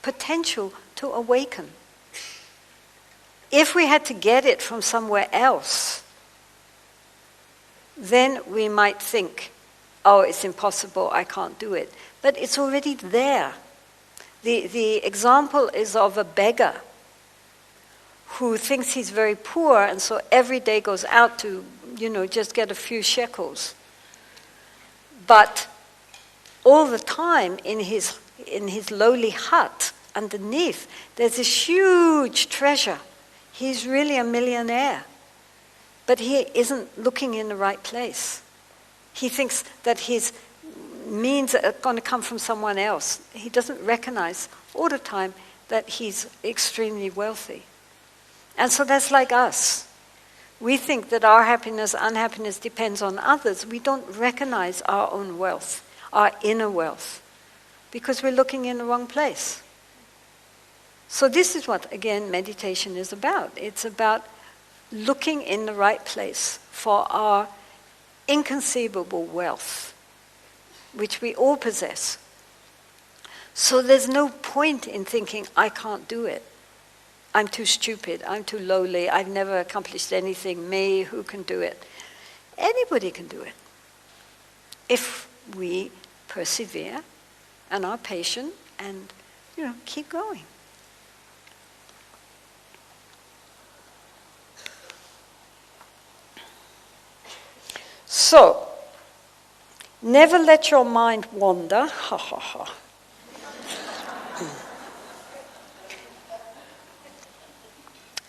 potential to awaken. If we had to get it from somewhere else, then we might think, it's impossible, I can't do it. But it's already there. The example is of a beggar who thinks he's very poor, and so every day goes out to, just get a few shekels. But all the time in his lowly hut underneath, there's this huge treasure. He's really a millionaire. But he isn't looking in the right place. He thinks that his means are going to come from someone else. He doesn't recognize all the time that he's extremely wealthy. And so that's like us. We think that our happiness, unhappiness depends on others. We don't recognize our own wealth, our inner wealth, because we're looking in the wrong place. So this is what, again, meditation is about. It's about looking in the right place for our inconceivable wealth, which we all possess. So there's no point in thinking, I can't do it. I'm too stupid, I'm too lowly, I've never accomplished anything, me, who can do it? Anybody can do it. If we persevere and are patient and, keep going. So, never let your mind wander. Ha ha ha.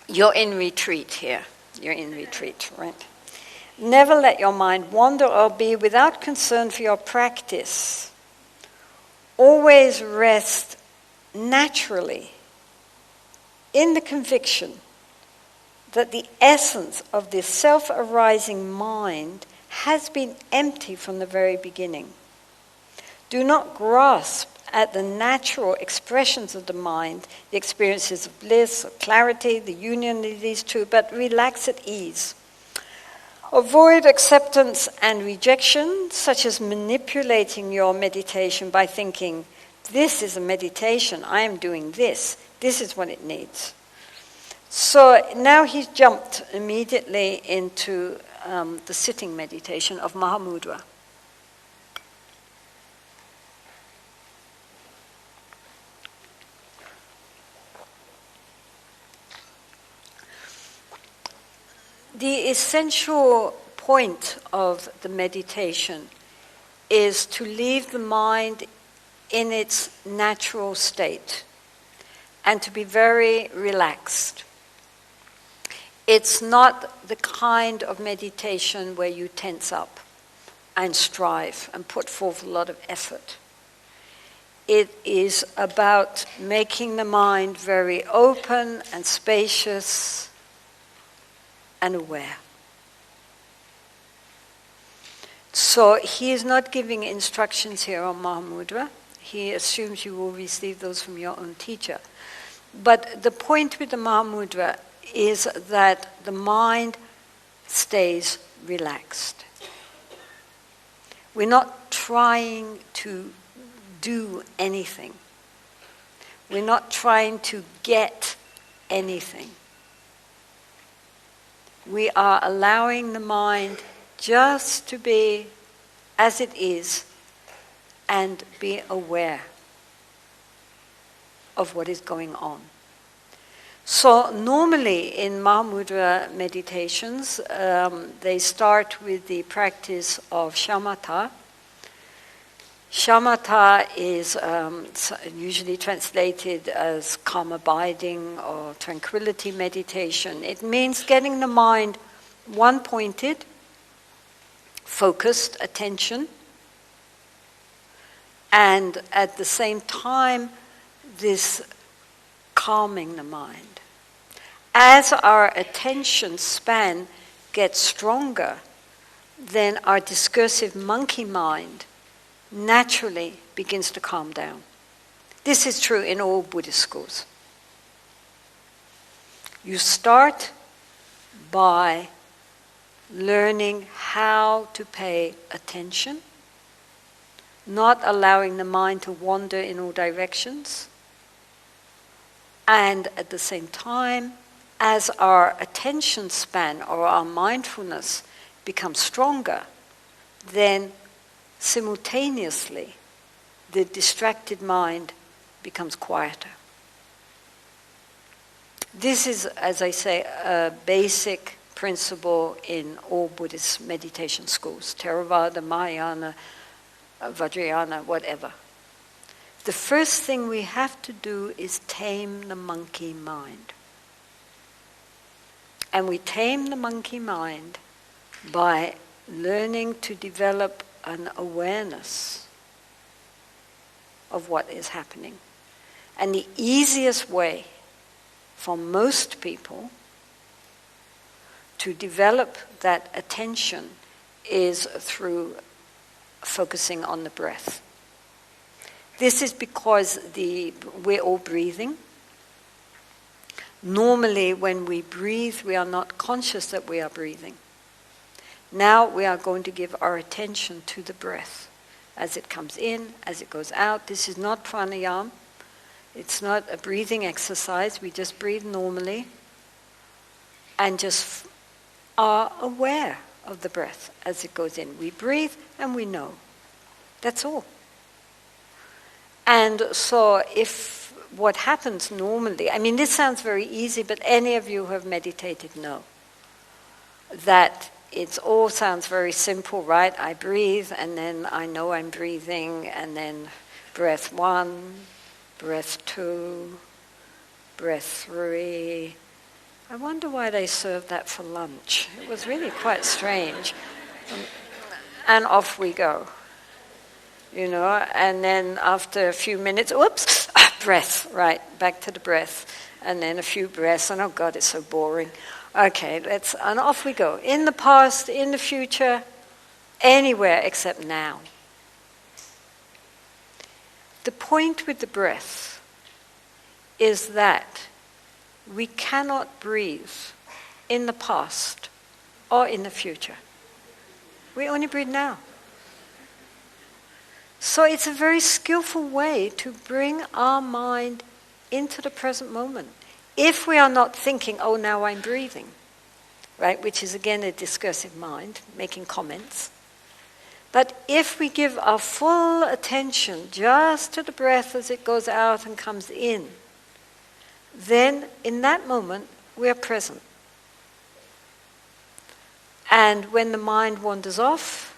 You're in retreat here. You're in retreat, right? Never let your mind wander or be without concern for your practice. Always rest naturally in the conviction that the essence of this self-arising mind has been empty from the very beginning. Do not grasp at the natural expressions of the mind, the experiences of bliss, of clarity, the union of these two, but relax at ease. Avoid acceptance and rejection, such as manipulating your meditation by thinking, this is a meditation, I am doing this is what it needs. So now he's jumped immediately into the sitting meditation of Mahamudra. The essential point of the meditation is to leave the mind in its natural state and to be very relaxed. It's not the kind of meditation where you tense up and strive and put forth a lot of effort. It is about making the mind very open and spacious and aware. So he is not giving instructions here on Mahamudra. He assumes you will receive those from your own teacher. But the point with the Mahamudra is that the mind stays relaxed. We're not trying to do anything. We're not trying to get anything. We are allowing the mind just to be as it is and be aware of what is going on. So normally in Mahamudra meditations, they start with the practice of shamatha. Shamatha is usually translated as calm abiding or tranquility meditation. It means getting the mind one-pointed, focused attention, and at the same time, this calming the mind. As our attention span gets stronger, then our discursive monkey mind naturally begins to calm down. This is true in all Buddhist schools. You start by learning how to pay attention, not allowing the mind to wander in all directions, and at the same time, as our attention span or our mindfulness becomes stronger, then simultaneously the distracted mind becomes quieter. This is, as I say, a basic principle in all Buddhist meditation schools, Theravada, Mahayana, Vajrayana, whatever. The first thing we have to do is tame the monkey mind. And we tame the monkey mind by learning to develop an awareness of what is happening. And the easiest way for most people to develop that attention is through focusing on the breath. This is because we're all breathing. Normally, when we breathe, we are not conscious that we are breathing. Now we are going to give our attention to the breath as it comes in, as it goes out. This is not pranayama. It's not a breathing exercise. We just breathe normally and just are aware of the breath as it goes in. We breathe and we know. That's all. And so if what happens normally, I mean, this sounds very easy, but any of you who have meditated know that it all sounds very simple, right? I breathe, and then I know I'm breathing, and then breath 1, breath 2, breath 3. I wonder why they served that for lunch. It was really quite strange. And off we go. You know, and then after a few minutes, whoops, breath, right, back to the breath. And then a few breaths, and oh God, it's so boring. Okay, and off we go. In the past, in the future, anywhere except now. The point with the breath is that we cannot breathe in the past or in the future. We only breathe now. So it's a very skillful way to bring our mind into the present moment. If we are not thinking, oh, now I'm breathing, right, which is again a discursive mind, making comments. But if we give our full attention just to the breath as it goes out and comes in, then in that moment we are present. And when the mind wanders off,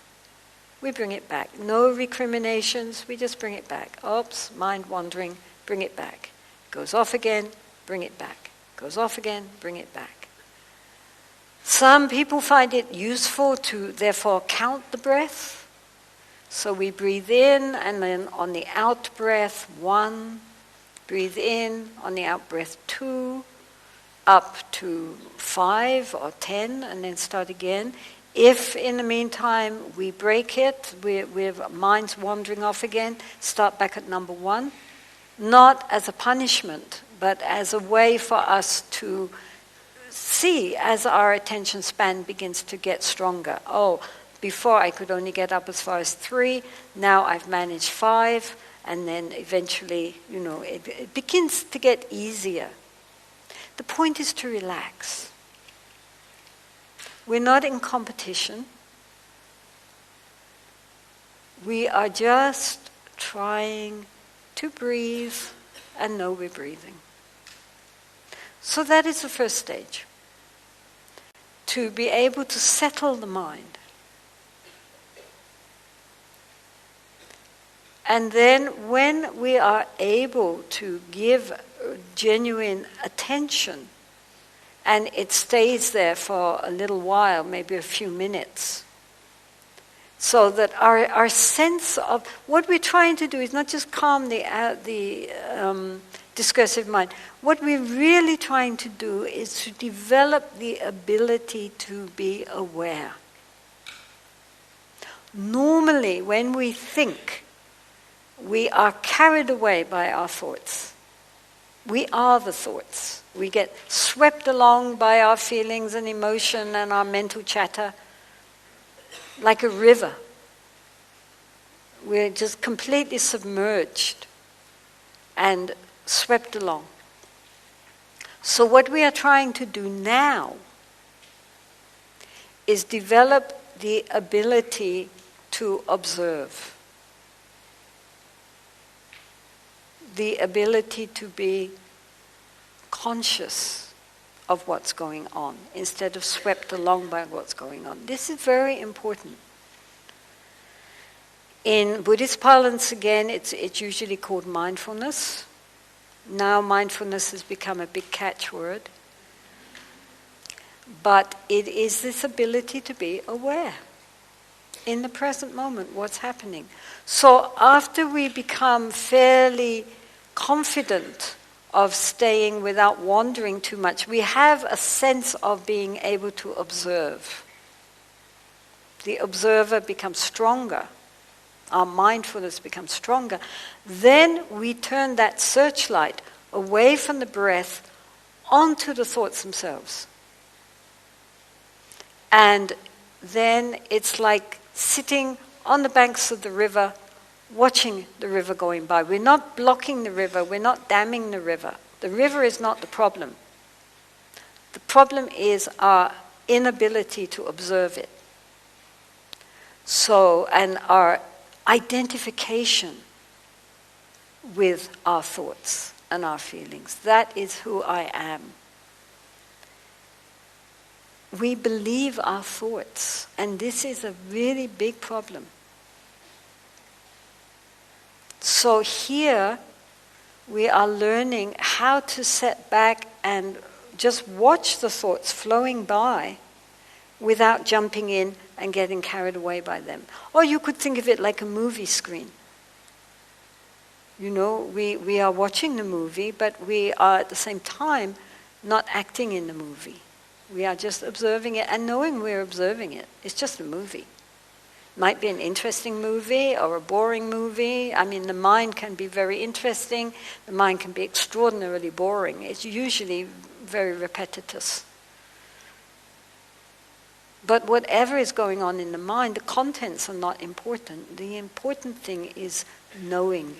we bring it back. No recriminations, we just bring it back. Oops, mind wandering, bring it back. Goes off again, bring it back. Goes off again, bring it back. Some people find it useful to therefore count the breath. So we breathe in, and then on the out breath, 1. Breathe in, on the out breath, 2. Up to 5 or 10, and then start again. If in the meantime we break it, we have minds wandering off again, start back at number 1, not as a punishment, but as a way for us to see as our attention span begins to get stronger. Oh, before I could only get up as far as 3, now I've managed 5, and then eventually, it begins to get easier. The point is to relax. We're not in competition. We are just trying to breathe and know we're breathing. So that is the first stage. To be able to settle the mind. And then when we are able to give genuine attention, and it stays there for a little while, maybe a few minutes, so that our sense of what we're trying to do is not just calm the discursive mind. What we're really trying to do is to develop the ability to be aware. Normally, when we think, we are carried away by our thoughts. We are the thoughts. We get swept along by our feelings and emotion and our mental chatter like a river. We're just completely submerged and swept along. So what we are trying to do now is develop the ability to observe. The ability to be conscious of what's going on instead of swept along by what's going on. This is very important. In Buddhist parlance, again, it's usually called mindfulness. Now mindfulness has become a big catchword. But it is this ability to be aware in the present moment, what's happening. So after we become fairly confident of staying without wandering too much, we have a sense of being able to observe. The observer becomes stronger. Our mindfulness becomes stronger. Then we turn that searchlight away from the breath onto the thoughts themselves. And then it's like sitting on the banks of the river, watching the river going by. We're not blocking the river, we're not damming the river. The river is not the problem. The problem is our inability to observe it. So, and our identification with our thoughts and our feelings. That is who I am. We believe our thoughts, and this is a really big problem. So here we are learning how to set back and just watch the thoughts flowing by without jumping in and getting carried away by them. Or you could think of it like a movie screen. We are watching the movie, but we are at the same time not acting in the movie. We are just observing it and knowing we're observing it. It's just a movie. Might be an interesting movie or a boring movie. I mean, the mind can be very interesting. The mind can be extraordinarily boring. It's usually very repetitious. But whatever is going on in the mind, the contents are not important. The important thing is knowing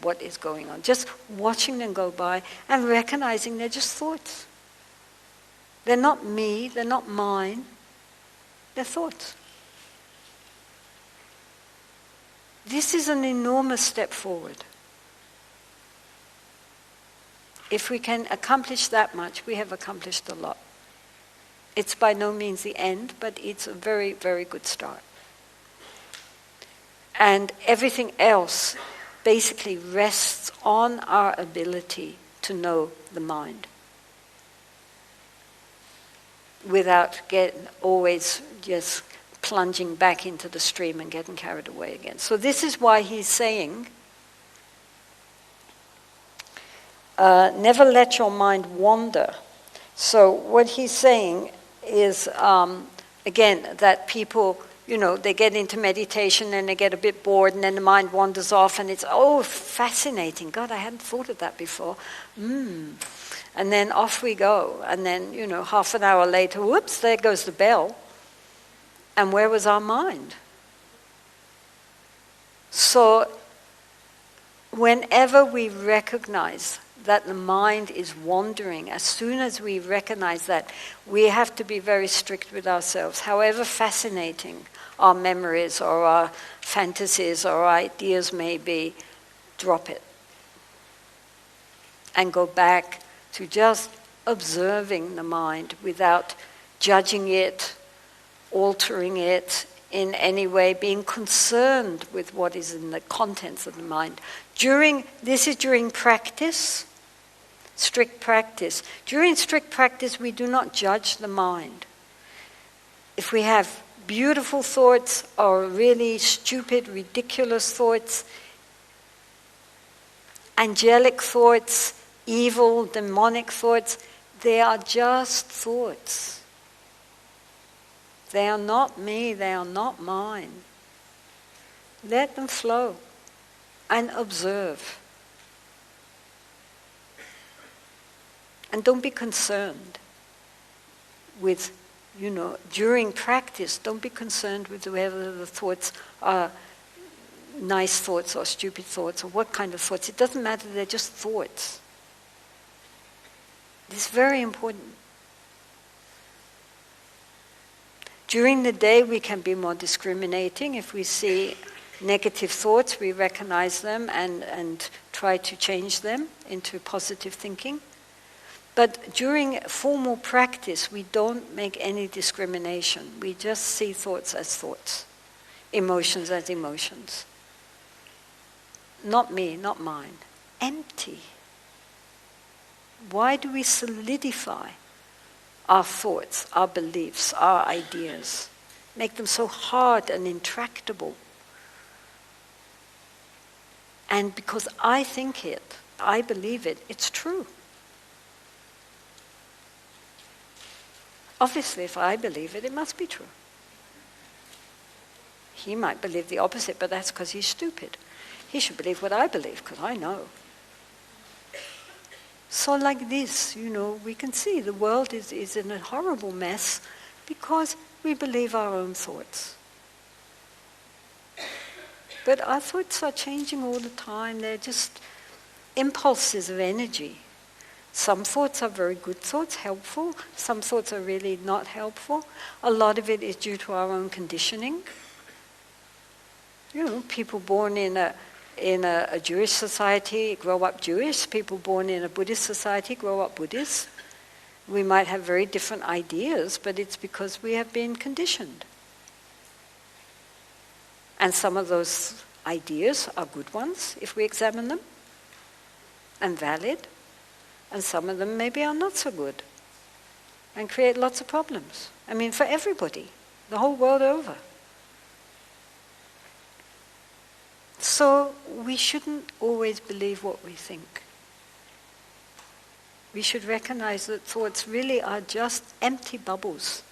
what is going on. Just watching them go by and recognizing they're just thoughts. They're not me, they're not mine. They're thoughts. This is an enormous step forward. If we can accomplish that much, we have accomplished a lot. It's by no means the end, but it's a very, very good start. And everything else basically rests on our ability to know the mind, without getting always just plunging back into the stream and getting carried away again. So this is why he's saying, never let your mind wander. So what he's saying is again, that people, they get into meditation and they get a bit bored and then the mind wanders off and it's, fascinating. God, I hadn't thought of that before. And then off we go. And then, half an hour later, whoops, there goes the bell. And where was our mind? So whenever we recognize that the mind is wandering, as soon as we recognize that, we have to be very strict with ourselves. However fascinating our memories or our fantasies or our ideas may be, drop it. And go back to just observing the mind without judging it, altering it in any way, being concerned with what is in the contents of the mind. This is during practice, strict practice. During strict practice, we do not judge the mind. If we have beautiful thoughts or really stupid, ridiculous thoughts, angelic thoughts, evil, demonic thoughts, they are just thoughts. They are not me, they are not mine. Let them flow and observe. And don't be concerned with, during practice, don't be concerned with whether the thoughts are nice thoughts or stupid thoughts or what kind of thoughts. It doesn't matter, they're just thoughts. It's very important. During the day, we can be more discriminating. If we see negative thoughts, we recognize them and try to change them into positive thinking. But during formal practice, we don't make any discrimination. We just see thoughts as thoughts, emotions as emotions. Not me, not mine. Empty. Why do we solidify our thoughts, our beliefs, our ideas? Make them so hard and intractable. And because I think it, I believe it, it's true. Obviously, if I believe it, it must be true. He might believe the opposite, but that's because he's stupid. He should believe what I believe, because I know. So like this, we can see the world is in a horrible mess because we believe our own thoughts. But our thoughts are changing all the time. They're just impulses of energy. Some thoughts are very good thoughts, helpful. Some thoughts are really not helpful. A lot of it is due to our own conditioning. People born in a Jewish society grow up Jewish. People born in a Buddhist society grow up Buddhist. We might have very different ideas, but it's because we have been conditioned. And some of those ideas are good ones, if we examine them, and valid. And some of them maybe are not so good and create lots of problems. For everybody, the whole world over. So we shouldn't always believe what we think. We should recognize that thoughts really are just empty bubbles.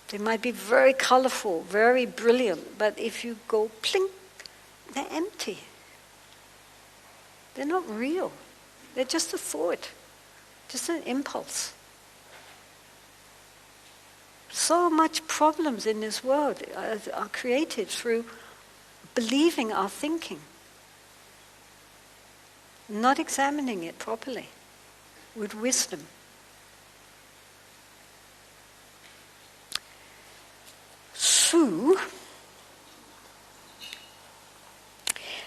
They might be very colorful, very brilliant, but if you go plink, they're empty. They're not real. They're just a thought, just an impulse. So much problems in this world are created through believing our thinking, not examining it properly with wisdom.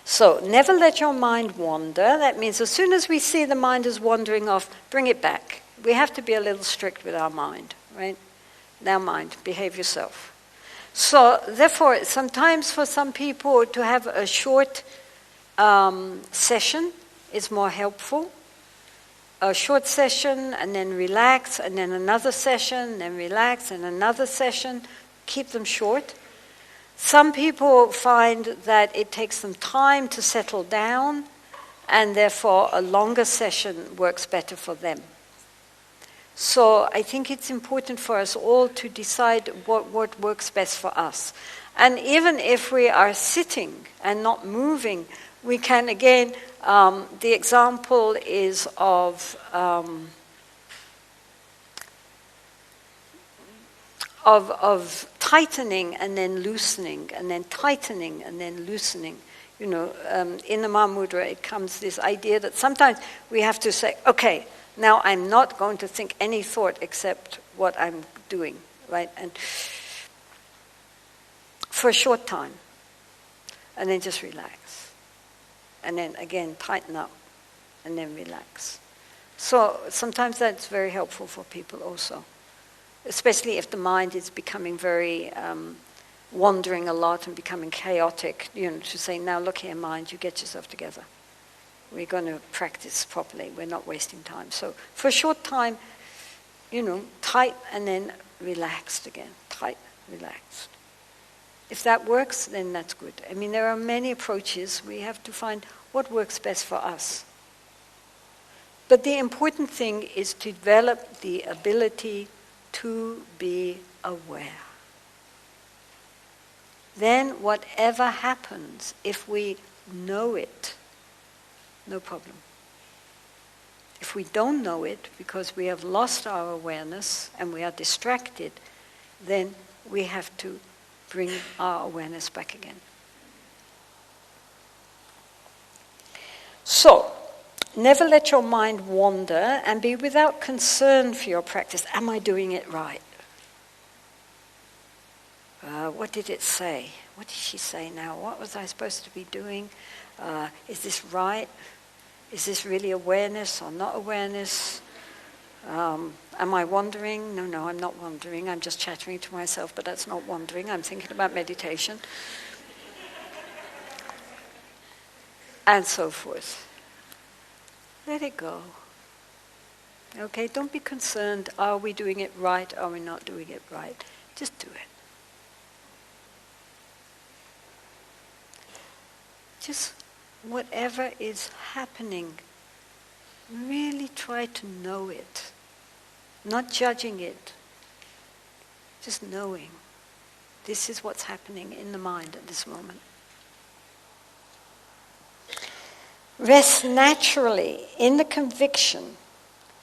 So, never let your mind wander. That means as soon as we see the mind is wandering off, bring it back. We have to be a little strict with our mind, right? Now mind, behave yourself. So, therefore, sometimes for some people to have a short session is more helpful. A short session and then relax, and then another session, then relax, and another session. Keep them short. Some people find that it takes them time to settle down, and therefore a longer session works better for them. So I think it's important for us all to decide what works best for us. And even if we are sitting and not moving, we can, again, the example is of tightening and then loosening, and then tightening and then loosening. In the Mahamudra, it comes this idea that sometimes we have to say, okay, now I'm not going to think any thought except what I'm doing, right? And for a short time, and then just relax. And then again, tighten up, and then relax. So sometimes that's very helpful for people also, especially if the mind is becoming very wandering a lot and becoming chaotic, to say, now look here, mind, you get yourself together. We're going to practice properly. We're not wasting time. So for a short time, tight and then relaxed again. Tight, relaxed. If that works, then that's good. I mean, there are many approaches. We have to find what works best for us. But the important thing is to develop the ability to be aware. Then whatever happens, if we know it, no problem. If we don't know it because we have lost our awareness and we are distracted, then we have to bring our awareness back again. So, never let your mind wander and be without concern for your practice. Am I doing it right? What did it say? What did she say now? What was I supposed to be doing? Is this right? Is this really awareness or not awareness? Am I wandering? No, I'm not wandering. I'm just chattering to myself, but that's not wandering. I'm thinking about meditation. And so forth. Let it go. Okay, don't be concerned. Are we doing it right? Are we not doing it right? Just do it. Just whatever is happening, really try to know it. Not judging it. Just knowing. This is what's happening in the mind at this moment. Rest naturally in the conviction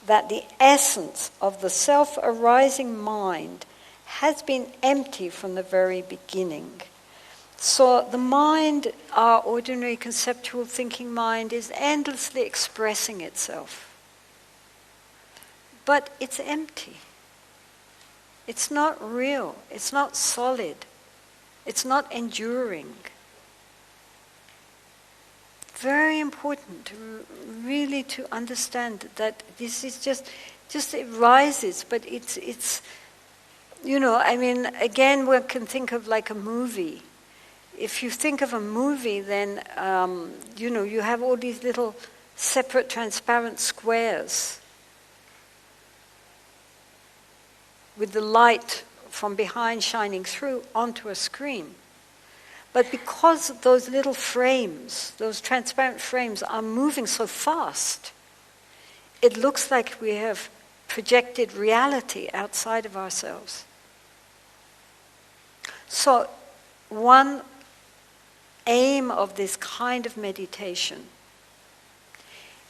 that the essence of the self-arising mind has been empty from the very beginning. So the mind, our ordinary conceptual thinking mind, is endlessly expressing itself. But it's empty. It's not real. It's not solid. It's not enduring. Very important really to understand that this is just it rises, but it's again, we can think of like a movie. If you think of a movie, then, you have all these little separate transparent squares with the light from behind shining through onto a screen. But because those little frames, those transparent frames, are moving so fast, it looks like we have projected reality outside of ourselves. So, one aim of this kind of meditation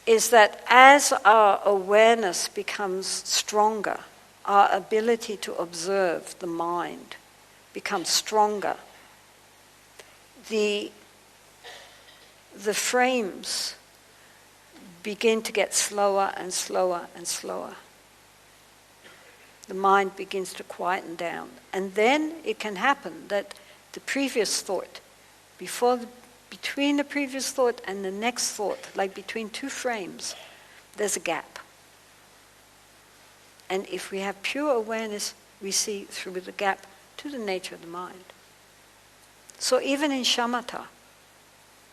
is that as our awareness becomes stronger, our ability to observe the mind becomes stronger, the frames begin to get slower and slower and slower. The mind begins to quieten down. And then it can happen that the previous thought, between the previous thought and the next thought, like between two frames, there's a gap. And if we have pure awareness, we see through the gap to the nature of the mind. So even in shamatha,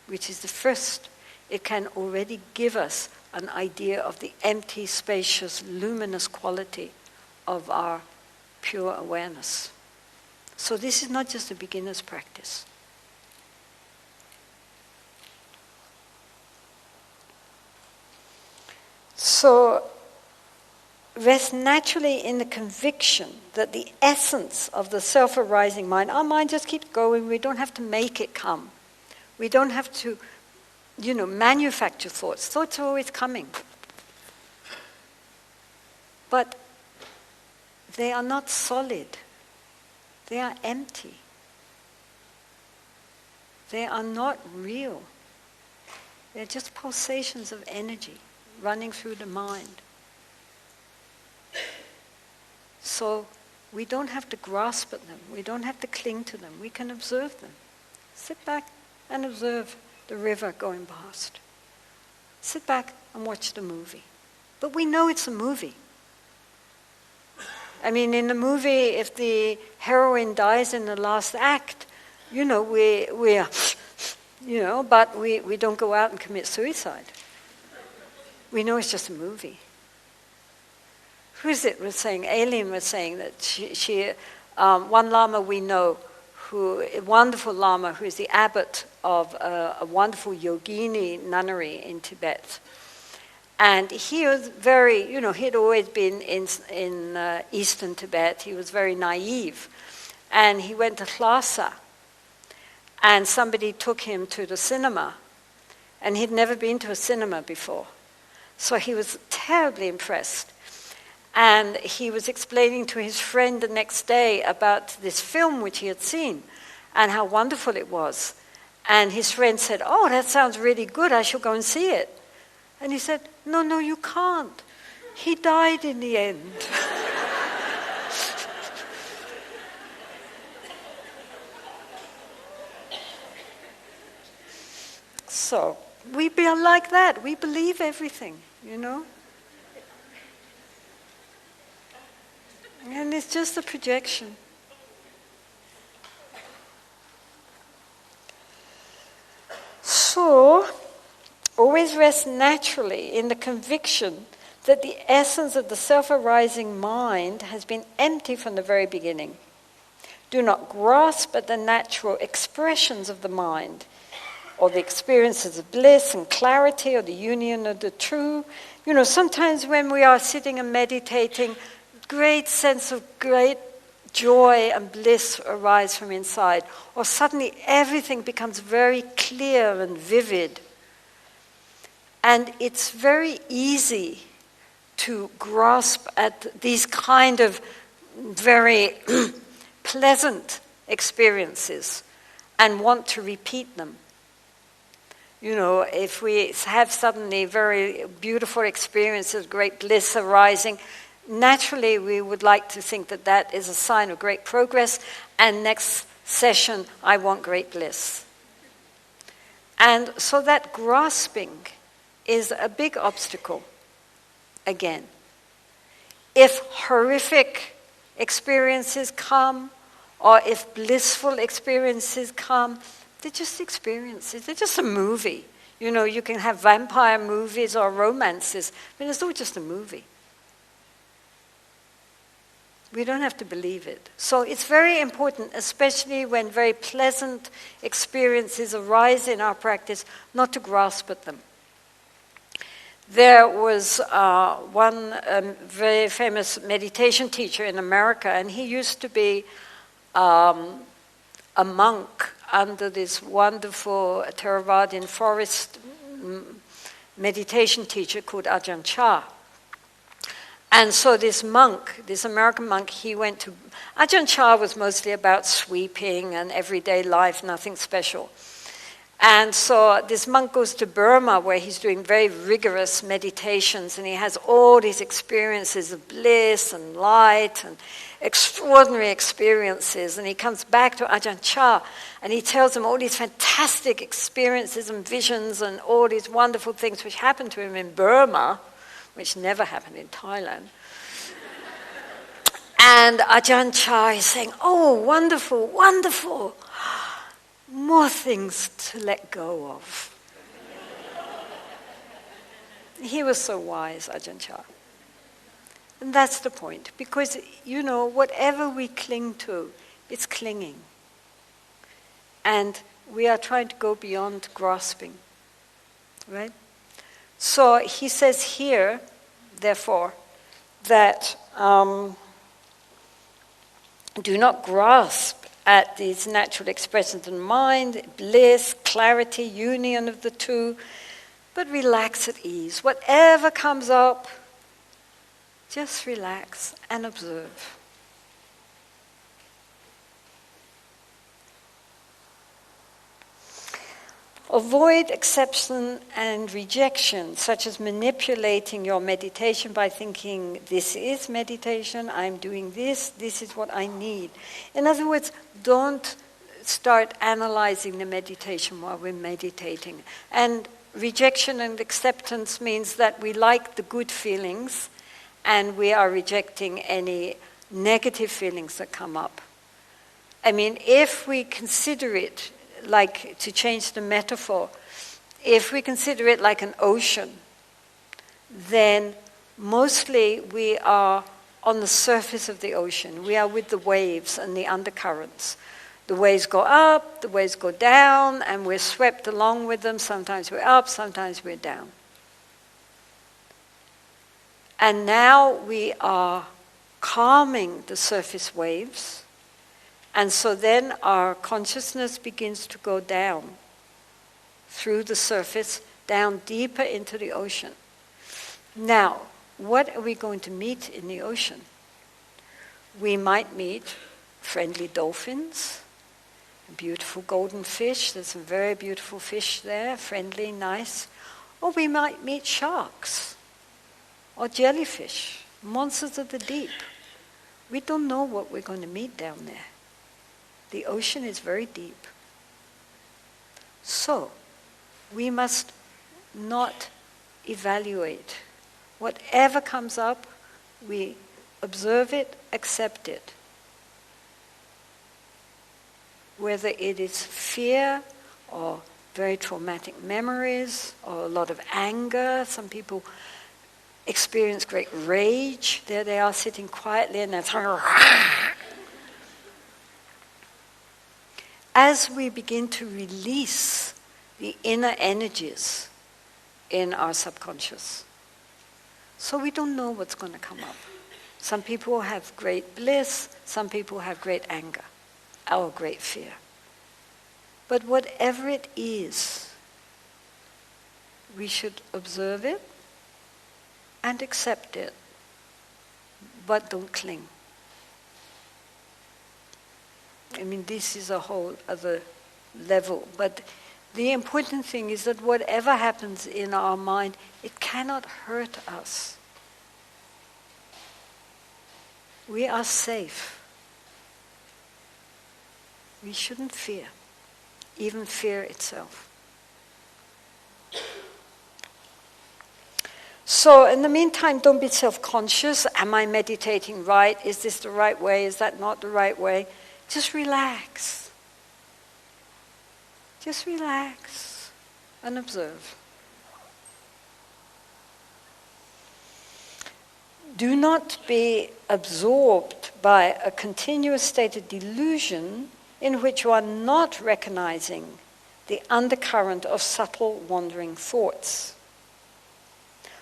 which is the first, it can already give us an idea of the empty, spacious, luminous quality of our pure awareness. So this is not just a beginner's practice. So rest naturally in the conviction that the essence of the self-arising mind, our mind just keeps going, we don't have to make it come. We don't have to, manufacture thoughts. Thoughts are always coming. But they are not solid. They are empty. They are not real. They're just pulsations of energy running through the mind. So we don't have to grasp at them. We don't have to cling to them. We can observe them. Sit back and observe the river going past. Sit back and watch the movie. But we know it's a movie. I mean, in the movie, if the heroine dies in the last act, we are, but we don't go out and commit suicide. We know it's just a movie. Aileen was saying that one Lama we know, a wonderful Lama who is the abbot of a wonderful yogini nunnery in Tibet. And he was very, he'd always been in eastern Tibet. He was very naive. And he went to Lhasa. And somebody took him to the cinema. And he'd never been to a cinema before. So he was terribly impressed. And he was explaining to his friend the next day about this film which he had seen and how wonderful it was. And his friend said, "Oh, that sounds really good. I shall go and see it." And he said, No, you can't. He died in the end. So, we be like that. We believe everything, And it's just a projection. So, always rest naturally in the conviction that the essence of the self-arising mind has been empty from the very beginning. Do not grasp at the natural expressions of the mind, or the experiences of bliss and clarity, or the union of the true. Sometimes when we are sitting and meditating, great sense of great joy and bliss arise from inside, or suddenly everything becomes very clear and vivid. And it's very easy to grasp at these kind of very pleasant experiences and want to repeat them. If we have suddenly very beautiful experiences, great bliss arising, naturally we would like to think that that is a sign of great progress, and next session I want great bliss. And so that grasping is a big obstacle, again. If horrific experiences come, or if blissful experiences come, they're just experiences. They're just a movie. You can have vampire movies or romances, but it's all just a movie. We don't have to believe it. So it's very important, especially when very pleasant experiences arise in our practice, not to grasp at them. There was one very famous meditation teacher in America, and he used to be a monk under this wonderful Theravadian forest meditation teacher called Ajahn Chah. And so this monk, this American monk, Ajahn Chah was mostly about sweeping and everyday life, nothing special. And so this monk goes to Burma, where he's doing very rigorous meditations, and he has all these experiences of bliss and light and extraordinary experiences. And he comes back to Ajahn Chah, and he tells him all these fantastic experiences and visions and all these wonderful things which happened to him in Burma, which never happened in Thailand. And Ajahn Chah is saying, "Oh, wonderful, wonderful. More things to let go of." He was so wise, Ajahn Chah. And that's the point. Because, whatever we cling to, it's clinging. And we are trying to go beyond grasping. Right? So he says here, therefore, that do not grasp at these natural expressions of mind, bliss, clarity, union of the two, but relax at ease. Whatever comes up, just relax and observe. Avoid acceptance and rejection, such as manipulating your meditation by thinking, this is meditation, I'm doing this is what I need. In other words, don't start analyzing the meditation while we're meditating. And rejection and acceptance means that we like the good feelings and we are rejecting any negative feelings that come up. I mean, if we consider it, like, to change the metaphor, if we consider it like an ocean, then mostly we are on the surface of the ocean. We are with the waves and the undercurrents. The waves go up, the waves go down, and we're swept along with them. Sometimes we're up, sometimes we're down. And now we are calming the surface waves. And so then our consciousness begins to go down through the surface, down deeper into the ocean. Now, what are we going to meet in the ocean? We might meet friendly dolphins, a beautiful golden fish. There's some very beautiful fish there, friendly, nice. Or we might meet sharks or jellyfish, monsters of the deep. We don't know what we're going to meet down there. The ocean is very deep. So, we must not evaluate. Whatever comes up, we observe it, accept it. Whether it is fear or very traumatic memories or a lot of anger. Some people experience great rage. There they are sitting quietly and that's as we begin to release the inner energies in our subconscious. So we don't know what's going to come up. Some people have great bliss, some people have great anger, or great fear. But whatever it is, we should observe it and accept it, but don't cling. I mean, this is a whole other level. But the important thing is that whatever happens in our mind, it cannot hurt us. We are safe. We shouldn't fear, even fear itself. So in the meantime, don't be self-conscious. Am I meditating right? Is this the right way? Is that not the right way? Just relax. Just relax and observe. Do not be absorbed by a continuous state of delusion in which you are not recognizing the undercurrent of subtle wandering thoughts.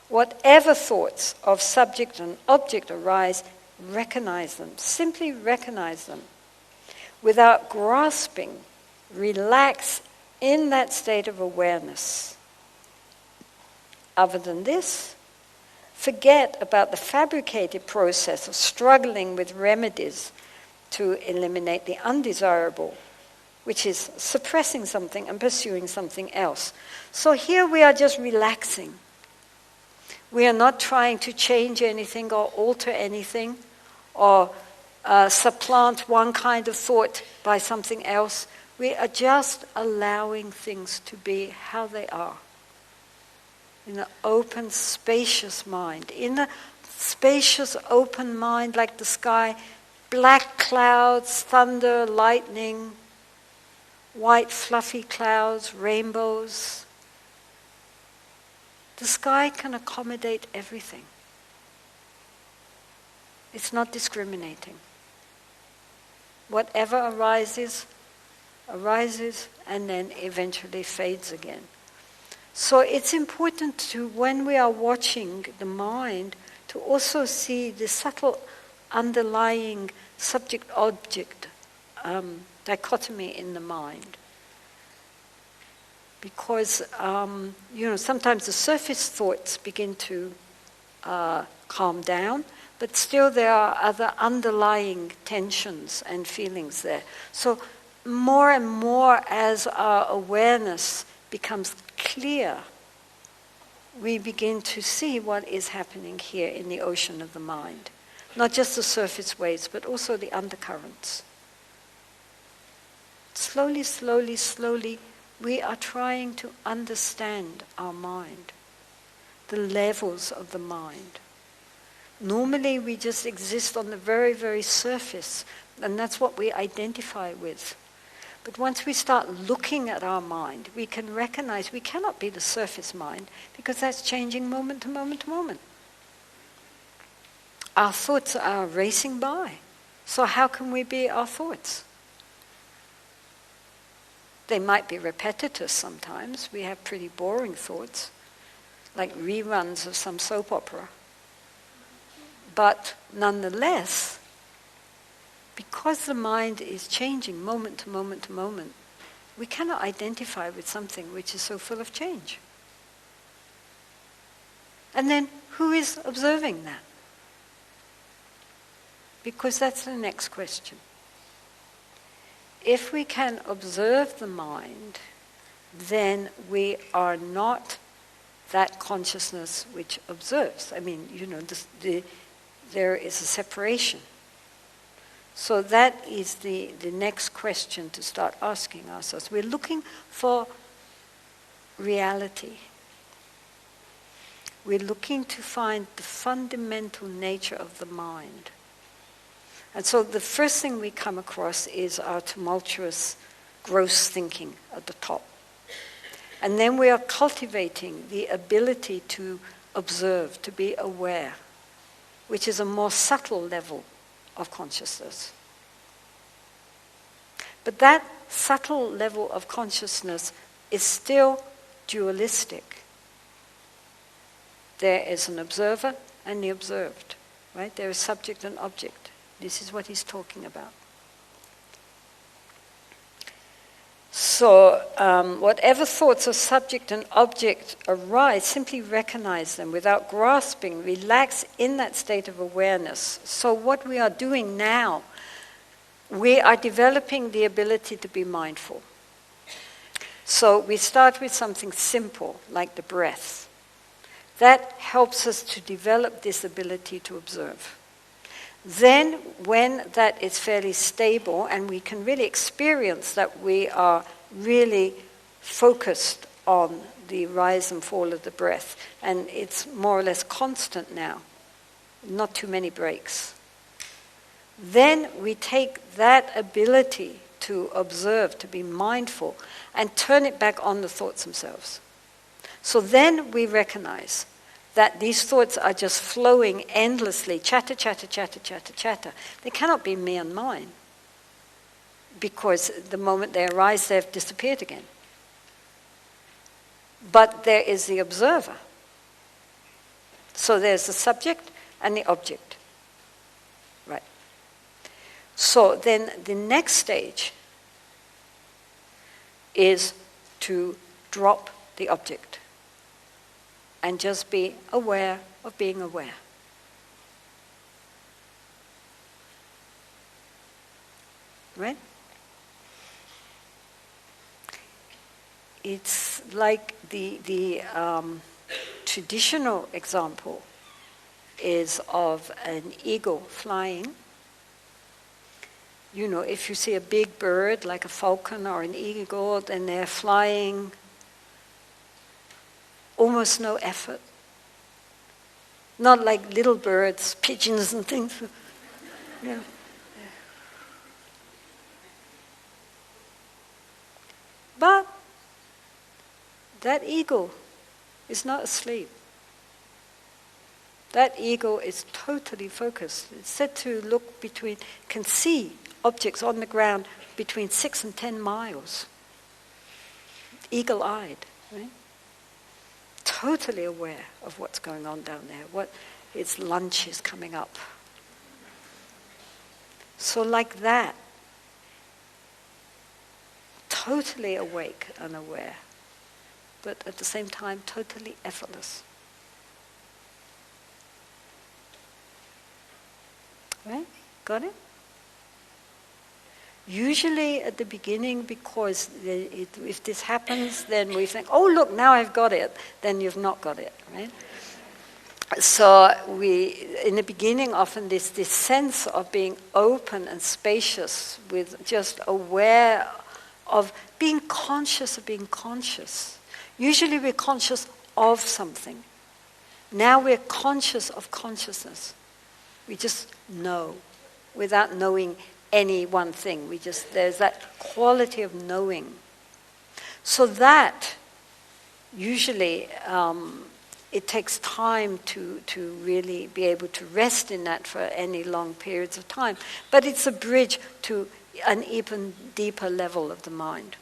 Whatever thoughts of subject and object arise, recognize them. Simply recognize them. Without grasping, relax in that state of awareness. Other than this, forget about the fabricated process of struggling with remedies to eliminate the undesirable, which is suppressing something and pursuing something else. So here we are just relaxing. We are not trying to change anything or alter anything or supplant one kind of thought by something else. We are just allowing things to be how they are. In an open, spacious mind. In a spacious, open mind like the sky, black clouds, thunder, lightning, white fluffy clouds, rainbows. The sky can accommodate everything. It's not discriminating. Whatever arises and then eventually fades again. So it's important to, when we are watching the mind, to also see the subtle underlying subject-object dichotomy in the mind. Because, sometimes the surface thoughts begin to calm down, but still there are other underlying tensions and feelings there. So more and more as our awareness becomes clear, we begin to see what is happening here in the ocean of the mind. Not just the surface waves, but also the undercurrents. Slowly, slowly, slowly, we are trying to understand our mind, the levels of the mind. Normally we just exist on the very, very surface, and that's what we identify with. But once we start looking at our mind, we can recognize we cannot be the surface mind, because that's changing moment to moment to moment. Our thoughts are racing by. So how can we be our thoughts? They might be repetitious sometimes. We have pretty boring thoughts, like reruns of some soap opera. But nonetheless, because the mind is changing moment to moment to moment, we cannot identify with something which is so full of change. And then, who is observing that? Because that's the next question. If we can observe the mind, then we are not that consciousness which observes. I mean, there is a separation. So that is the next question to start asking ourselves. We're looking for reality. We're looking to find the fundamental nature of the mind. And so the first thing we come across is our tumultuous, gross thinking at the top. And then we are cultivating the ability to observe, to be aware, which is a more subtle level of consciousness. But that subtle level of consciousness is still dualistic. There is an observer and the observed, right? There is subject and object. This is what he's talking about. So, whatever thoughts of subject and object arise, simply recognize them without grasping, relax in that state of awareness. So what we are doing now, we are developing the ability to be mindful. So we start with something simple, like the breath. That helps us to develop this ability to observe. Then, when that is fairly stable and we can really experience that we are really focused on the rise and fall of the breath, and it's more or less constant now, not too many breaks, then we take that ability to observe, to be mindful, and turn it back on the thoughts themselves. So then we recognize that these thoughts are just flowing endlessly, chatter, chatter, chatter, chatter, chatter. They cannot be me and mine, because the moment they arise, they've disappeared again. But there is the observer. So there's the subject and the object. Right. So then the next stage is to drop the object and just be aware of being aware. Right? It's like the traditional example is of an eagle flying. You know, if you see a big bird like a falcon or an eagle, then they're flying almost no effort. Not like little birds, pigeons and things. Yeah. But that eagle is not asleep. That eagle is totally focused. It's said to look can see objects on the ground between 6 and 10 miles. Eagle-eyed, right? Totally aware of what's going on down there. its lunch is coming up. So like that, totally awake and aware, but at the same time totally effortless. Right? Got it? Usually at the beginning, because if this happens, then we think, oh look, now I've got it. Then you've not got it, right? So in the beginning, often this sense of being open and spacious, with just aware of being conscious of being conscious. Usually we're conscious of something. Now we're conscious of consciousness. We just know, without knowing any one thing. There's that quality of knowing. So that, usually, it takes time to really be able to rest in that for any long periods of time. But it's a bridge to an even deeper level of the mind.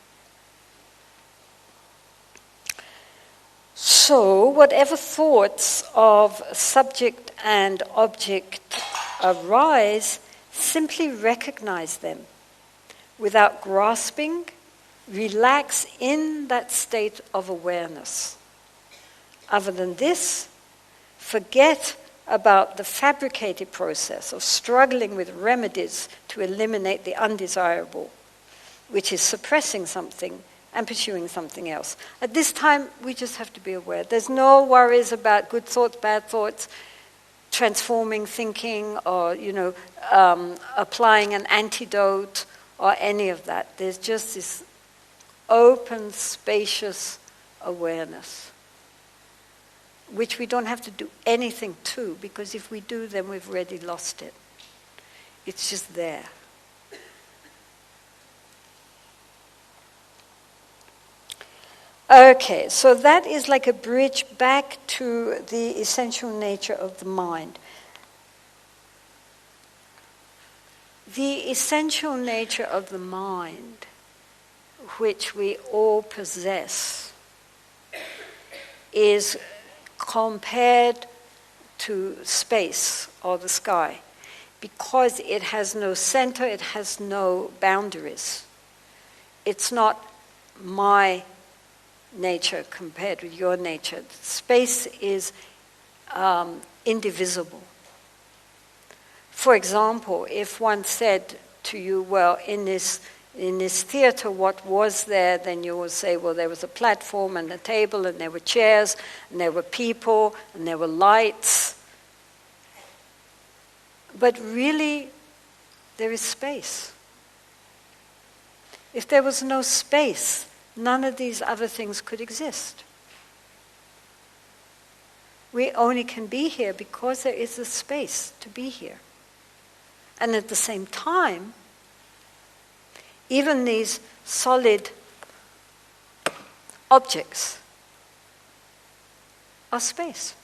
So, whatever thoughts of subject and object arise, simply recognize them. Without grasping, relax in that state of awareness. Other than this, forget about the fabricated process of struggling with remedies to eliminate the undesirable, which is suppressing something and pursuing something else. At this time, we just have to be aware. There's no worries about good thoughts, bad thoughts, transforming thinking, or applying an antidote, or any of that. There's just this open, spacious awareness, which we don't have to do anything to, because if we do, then we've already lost it. It's just there. Okay, so that is like a bridge back to the essential nature of the mind. The essential nature of the mind, which we all possess, is compared to space or the sky, because it has no center, it has no boundaries. It's not my nature compared with your nature. Space is indivisible. For example, if one said to you, well, in this theater, what was there? Then you will say, well, there was a platform and a table, and there were chairs, and there were people, and there were lights. But really, there is space. If there was no space, none of these other things could exist. We only can be here because there is a space to be here. And at the same time, even these solid objects are space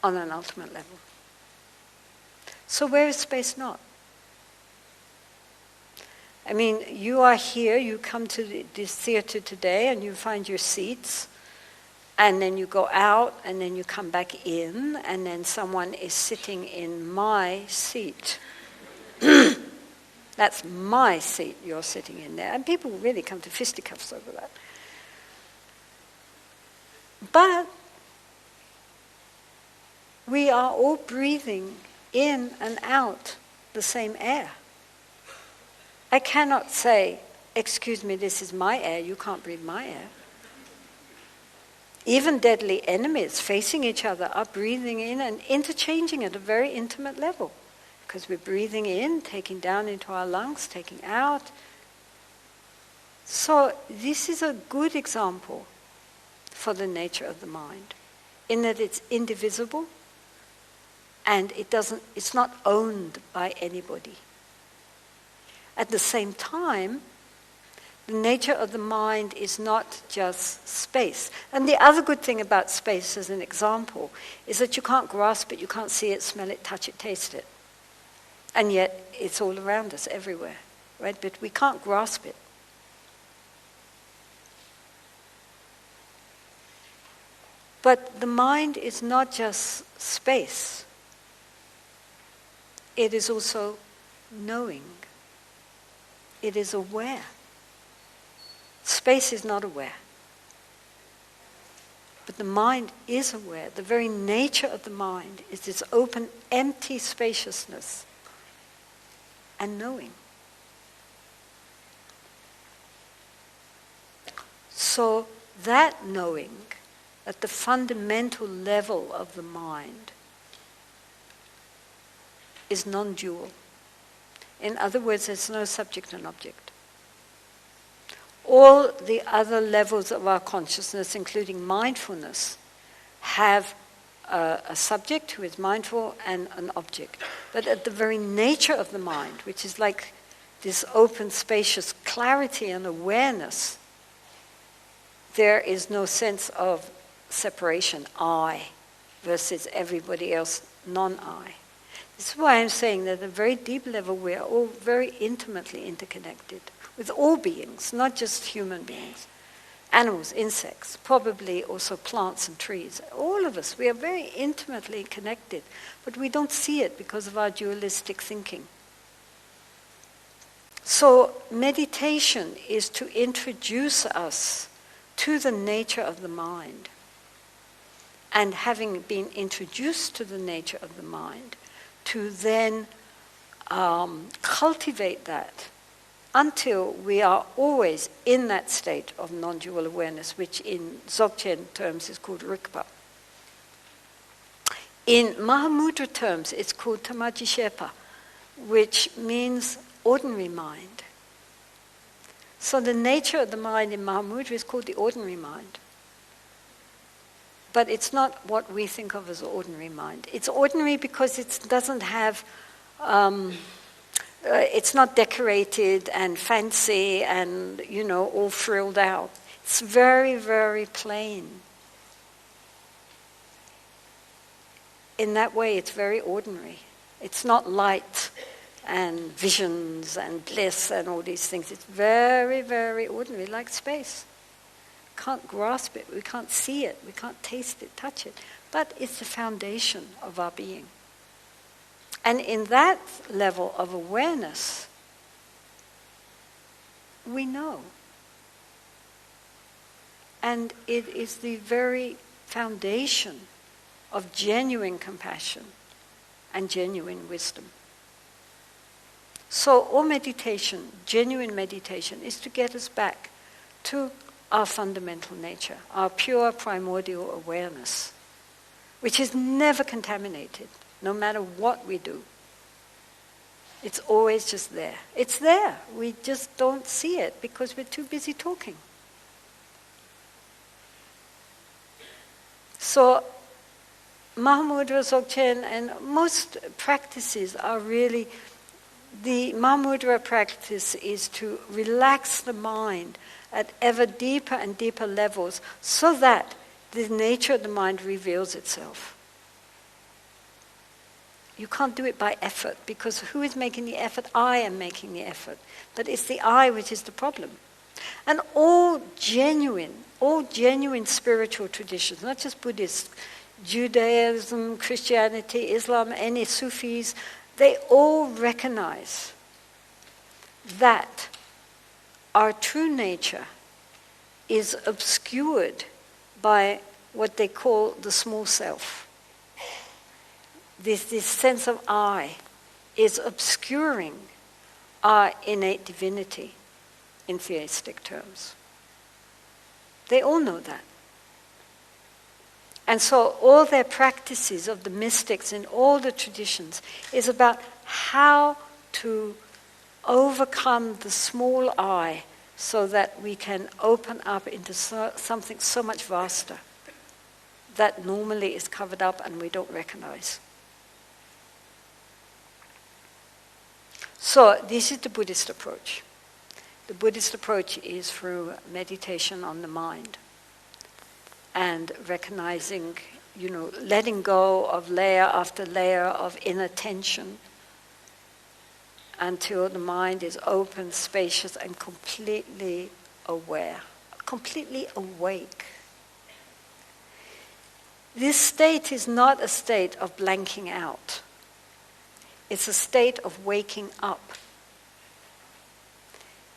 on an ultimate level. So where is space not? I mean, you are here, you come to this theater today and you find your seats, and then you go out and then you come back in, and then someone is sitting in my seat. That's my seat you're sitting in there. And people really come to fisticuffs over that. But we are all breathing in and out the same air. I cannot say, excuse me, this is my air, you can't breathe my air. Even deadly enemies facing each other are breathing in and interchanging at a very intimate level, because we're breathing in, taking down into our lungs, taking out. So this is a good example for the nature of the mind, in that it's indivisible and it's not owned by anybody. At the same time, the nature of the mind is not just space. And the other good thing about space, as an example, is that you can't grasp it, you can't see it, smell it, touch it, taste it. And yet it's all around us, everywhere, right? But we can't grasp it. But the mind is not just space. It is also knowing. It is aware. Space is not aware. But the mind is aware. The very nature of the mind is this open, empty spaciousness and knowing. So that knowing at the fundamental level of the mind is non-dual. In other words, there's no subject and object. All the other levels of our consciousness, including mindfulness, have a subject who is mindful and an object. But at the very nature of the mind, which is like this open, spacious clarity and awareness, there is no sense of separation, I, versus everybody else, non-I. This is why I'm saying that at a very deep level we are all very intimately interconnected with all beings, not just human beings. Animals, insects, probably also plants and trees. All of us, we are very intimately connected, but we don't see it because of our dualistic thinking. So meditation is to introduce us to the nature of the mind. And having been introduced to the nature of the mind, to then cultivate that until we are always in that state of non-dual awareness, which in Dzogchen terms is called Rigpa. In Mahamudra terms, it's called Tamaji Shepa, which means ordinary mind. So the nature of the mind in Mahamudra is called the ordinary mind. But it's not what we think of as ordinary mind. It's ordinary because it doesn't have, it's not decorated and fancy and, all frilled out. It's very, very plain. In that way, it's very ordinary. It's not light and visions and bliss and all these things. It's very, very ordinary, like space. Can't grasp it, we can't see it, we can't taste it, touch it, but it's the foundation of our being. And in that level of awareness, we know. And it is the very foundation of genuine compassion and genuine wisdom. So all meditation, genuine meditation, is to get us back to our fundamental nature, our pure primordial awareness, which is never contaminated, no matter what we do. It's always just there. It's there. We just don't see it because we're too busy talking. So Mahamudra, Dzogchen, and most practices are really, the Mahamudra practice is to relax the mind at ever deeper and deeper levels so that the nature of the mind reveals itself. You can't do it by effort, because who is making the effort? I am making the effort. But it's the I which is the problem. And all genuine spiritual traditions, not just Buddhist, Judaism, Christianity, Islam, any Sufis, they all recognize that our true nature is obscured by what they call the small self. This sense of I is obscuring our innate divinity in theistic terms. They all know that. And so all their practices of the mystics in all the traditions is about how to overcome the small I so that we can open up into something so much vaster that normally is covered up and we don't recognize. So this is the Buddhist approach. The Buddhist approach is through meditation on the mind and recognizing, letting go of layer after layer of inattention until the mind is open, spacious, and completely aware, completely awake. This state is not a state of blanking out. It's a state of waking up.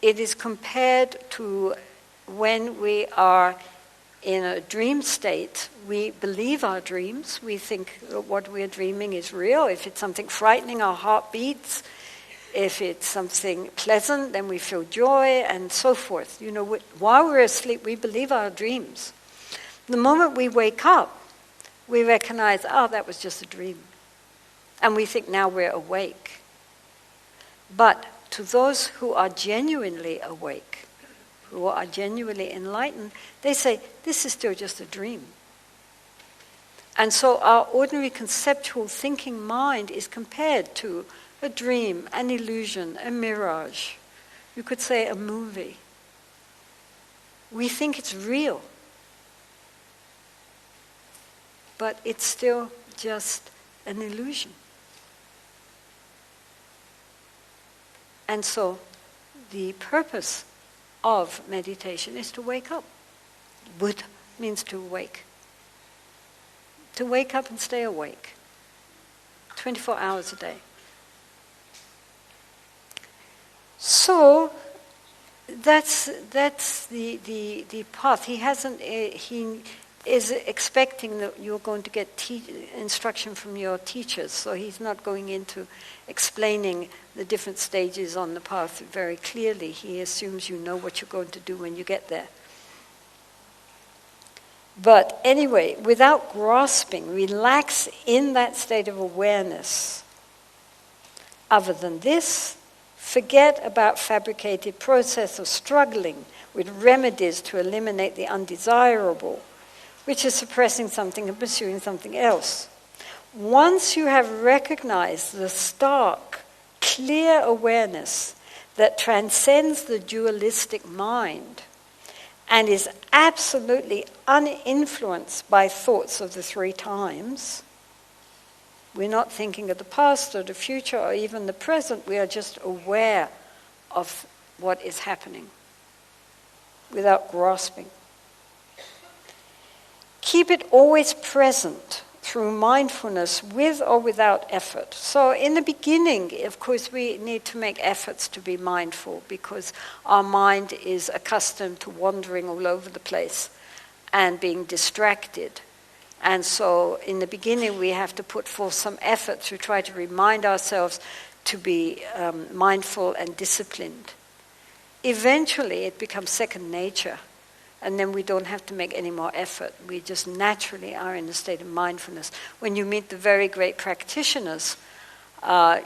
It is compared to when we are in a dream state. We believe our dreams. We think what we're dreaming is real. If it's something frightening, our heart beats. If it's something pleasant, then we feel joy, and so forth. While we're asleep, we believe our dreams. The moment we wake up, we recognize, that was just a dream. And we think now we're awake. But to those who are genuinely awake, who are genuinely enlightened, they say, this is still just a dream. And so our ordinary conceptual thinking mind is compared to a dream, an illusion, a mirage. You could say a movie. We think it's real. But it's still just an illusion. And so the purpose of meditation is to wake up. Buddha means to awake. To wake up and stay awake. 24 hours a day. So that's the path. He is expecting that you're going to get instruction from your teachers, so he's not going into explaining the different stages on the path very clearly. He assumes you know what you're going to do when you get there. But anyway, without grasping, relax in that state of awareness. Other than this, forget about fabricated process of struggling with remedies to eliminate the undesirable, which is suppressing something and pursuing something else. Once you have recognized the stark, clear awareness that transcends the dualistic mind and is absolutely uninfluenced by thoughts of the three times, we're not thinking of the past or the future or even the present, we are just aware of what is happening without grasping. Keep it always present through mindfulness with or without effort. So in the beginning, of course, we need to make efforts to be mindful because our mind is accustomed to wandering all over the place and being distracted. And so in the beginning, we have to put forth some effort to try to remind ourselves to be mindful and disciplined. Eventually, it becomes second nature. And then we don't have to make any more effort. We just naturally are in a state of mindfulness. When you meet the very great practitioners,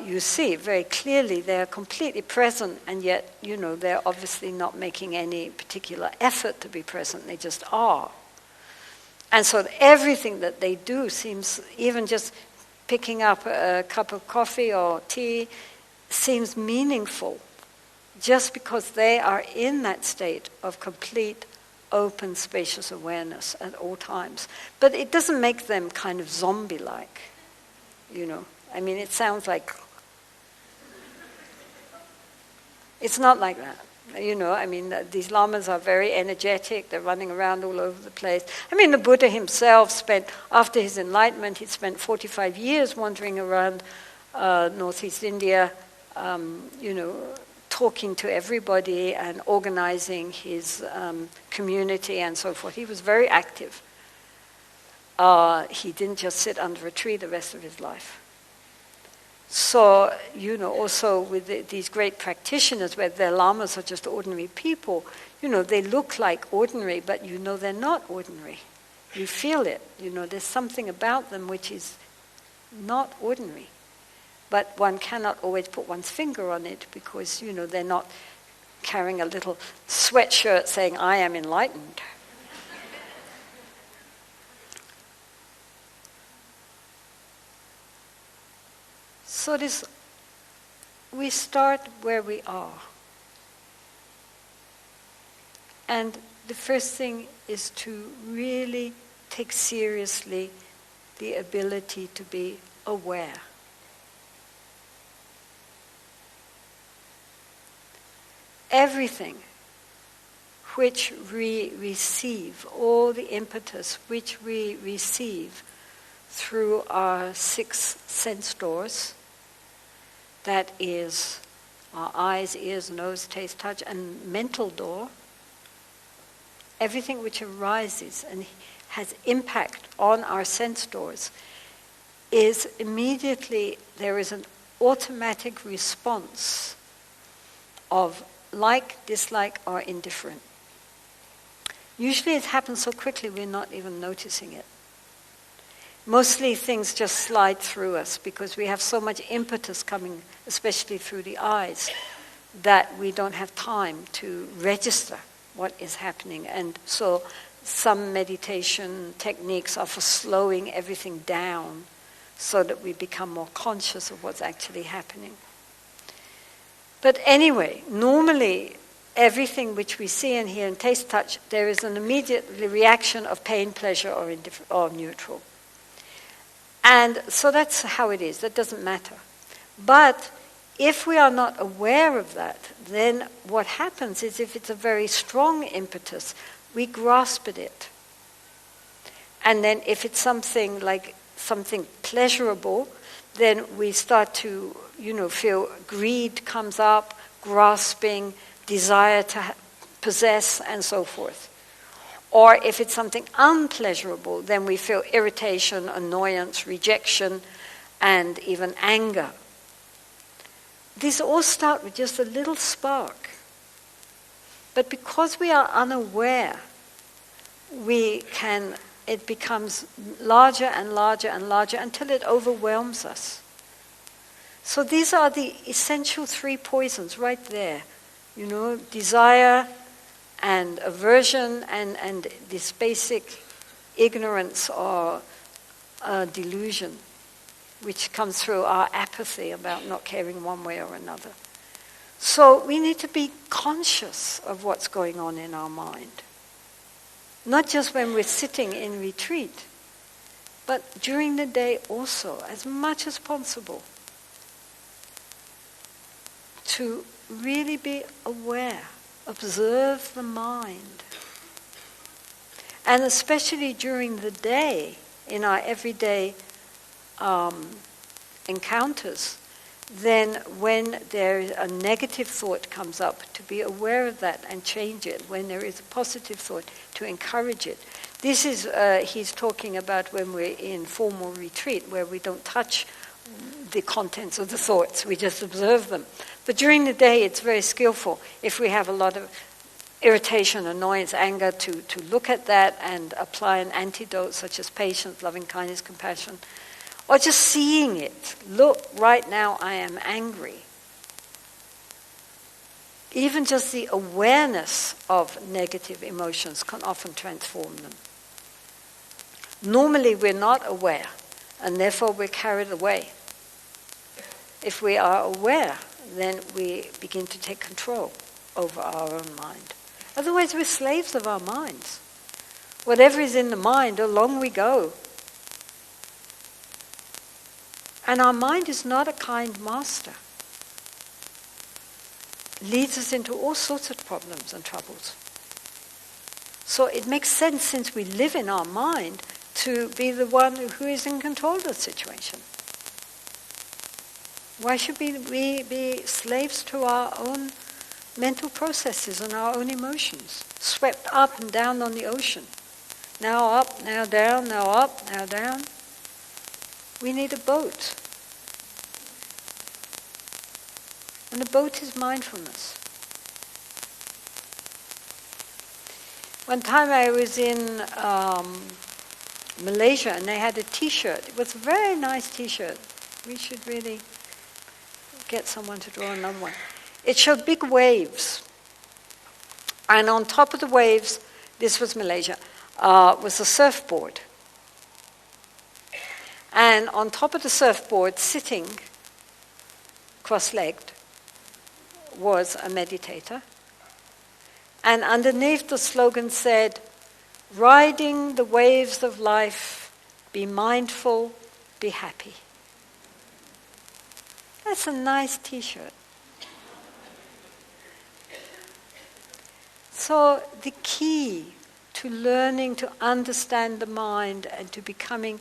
you see very clearly they're completely present, and yet, they're obviously not making any particular effort to be present. They just are. And so everything that they do seems, even just picking up a cup of coffee or tea, seems meaningful just because they are in that state of complete open, spacious awareness at all times. But it doesn't make them kind of zombie-like, I mean, it sounds like... It's not like that. I mean, these lamas are very energetic. They're running around all over the place. I mean, the Buddha himself after his enlightenment, he spent 45 years wandering around Northeast India, talking to everybody and organizing his community and so forth. He was very active. He didn't just sit under a tree the rest of his life. So, also with these great practitioners, where their lamas are just ordinary people, they look like ordinary, but they're not ordinary. You feel it. There's something about them which is not ordinary. But one cannot always put one's finger on it because, they're not carrying a little sweatshirt saying, I am enlightened. So we start where we are. And the first thing is to really take seriously the ability to be aware. Everything which we receive, all the impetus which we receive through our 6 sense doors, that is our eyes, ears, nose, taste, touch, and mental door, everything which arises and has impact on our sense doors is immediately, there is an automatic response of like, dislike, or indifferent. Usually it happens so quickly we're not even noticing it. Mostly things just slide through us because we have so much impetus coming, especially through the eyes, that we don't have time to register what is happening. And so some meditation techniques are for slowing everything down so that we become more conscious of what's actually happening. But anyway, normally everything which we see and hear and taste, touch, there is an immediate reaction of pain, pleasure, or neutral. And so that's how it is. That doesn't matter. But if we are not aware of that, then what happens is if it's a very strong impetus, we grasp at it. And then if it's something like something pleasurable, then we start to, feel greed comes up, grasping, desire to possess, and so forth. Or if it's something unpleasurable, then we feel irritation, annoyance, rejection, and even anger. These all start with just a little spark. But because we are unaware, it becomes larger and larger and larger until it overwhelms us. So these are the essential 3 poisons right there. Desire and aversion and this basic ignorance or delusion, which comes through our apathy about not caring one way or another. So we need to be conscious of what's going on in our mind. Not just when we're sitting in retreat, but during the day also, as much as possible, to really be aware, observe the mind. And especially during the day, in our everyday encounters, then when a negative thought comes up, to be aware of that and change it. When there is a positive thought, to encourage it. This is, he's talking about when we're in formal retreat, where we don't touch the contents of the thoughts, we just observe them. But during the day, it's very skillful. If we have a lot of irritation, annoyance, anger, to look at that and apply an antidote such as patience, loving kindness, compassion, or just seeing it. Look, right now I am angry. Even just the awareness of negative emotions can often transform them. Normally we're not aware, and therefore we're carried away. If we are aware, then we begin to take control over our own mind. Otherwise we're slaves of our minds. Whatever is in the mind, along we go. And our mind is not a kind master. It leads us into all sorts of problems and troubles. So it makes sense, since we live in our mind, to be the one who is in control of the situation. Why should we be slaves to our own mental processes and our own emotions, swept up and down on the ocean? Now up, now down, now up, now down. We need a boat. And the boat is mindfulness. One time I was in Malaysia, and they had a T-shirt. It was a very nice T-shirt. We should really get someone to draw another one. It showed big waves. And on top of the waves, this was Malaysia, was a surfboard. And on top of the surfboard, sitting cross-legged, was a meditator. And underneath the slogan said, "Riding the waves of life, be mindful, be happy." That's a nice T-shirt. So the key to learning to understand the mind and to becoming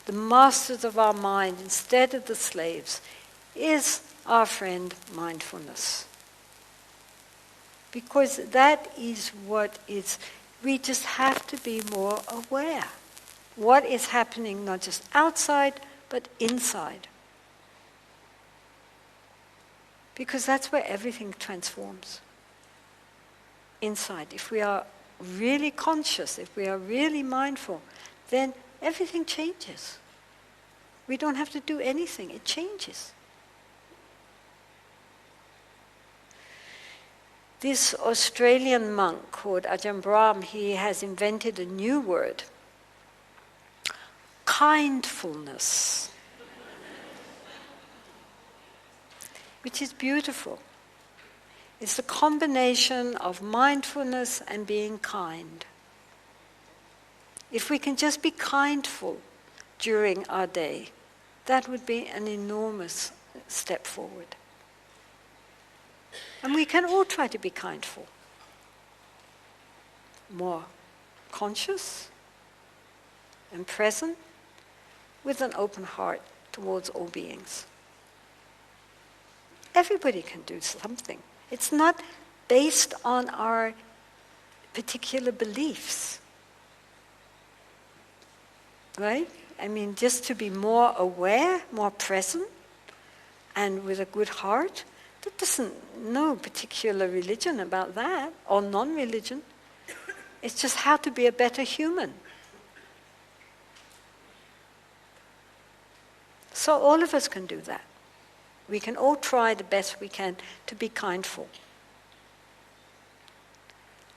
the masters of our mind instead of the slaves is our friend mindfulness. Because that is what is, we just have to be more aware. What is happening not just outside, but inside. Because that's where everything transforms. Inside. If we are really conscious, if we are really mindful, then everything changes. We don't have to do anything, it changes. This Australian monk called Ajahn Brahm, he has invented a new word. Kindfulness. Which is beautiful. It's the combination of mindfulness and being kind. If we can just be kindful during our day, that would be an enormous step forward. And we can all try to be kindful. More conscious and present with an open heart towards all beings. Everybody can do something. It's not based on our particular beliefs. Right? I mean, just to be more aware, more present, and with a good heart, that doesn't no particular religion about that, or non-religion. It's just how to be a better human. So all of us can do that. We can all try the best we can to be kindful.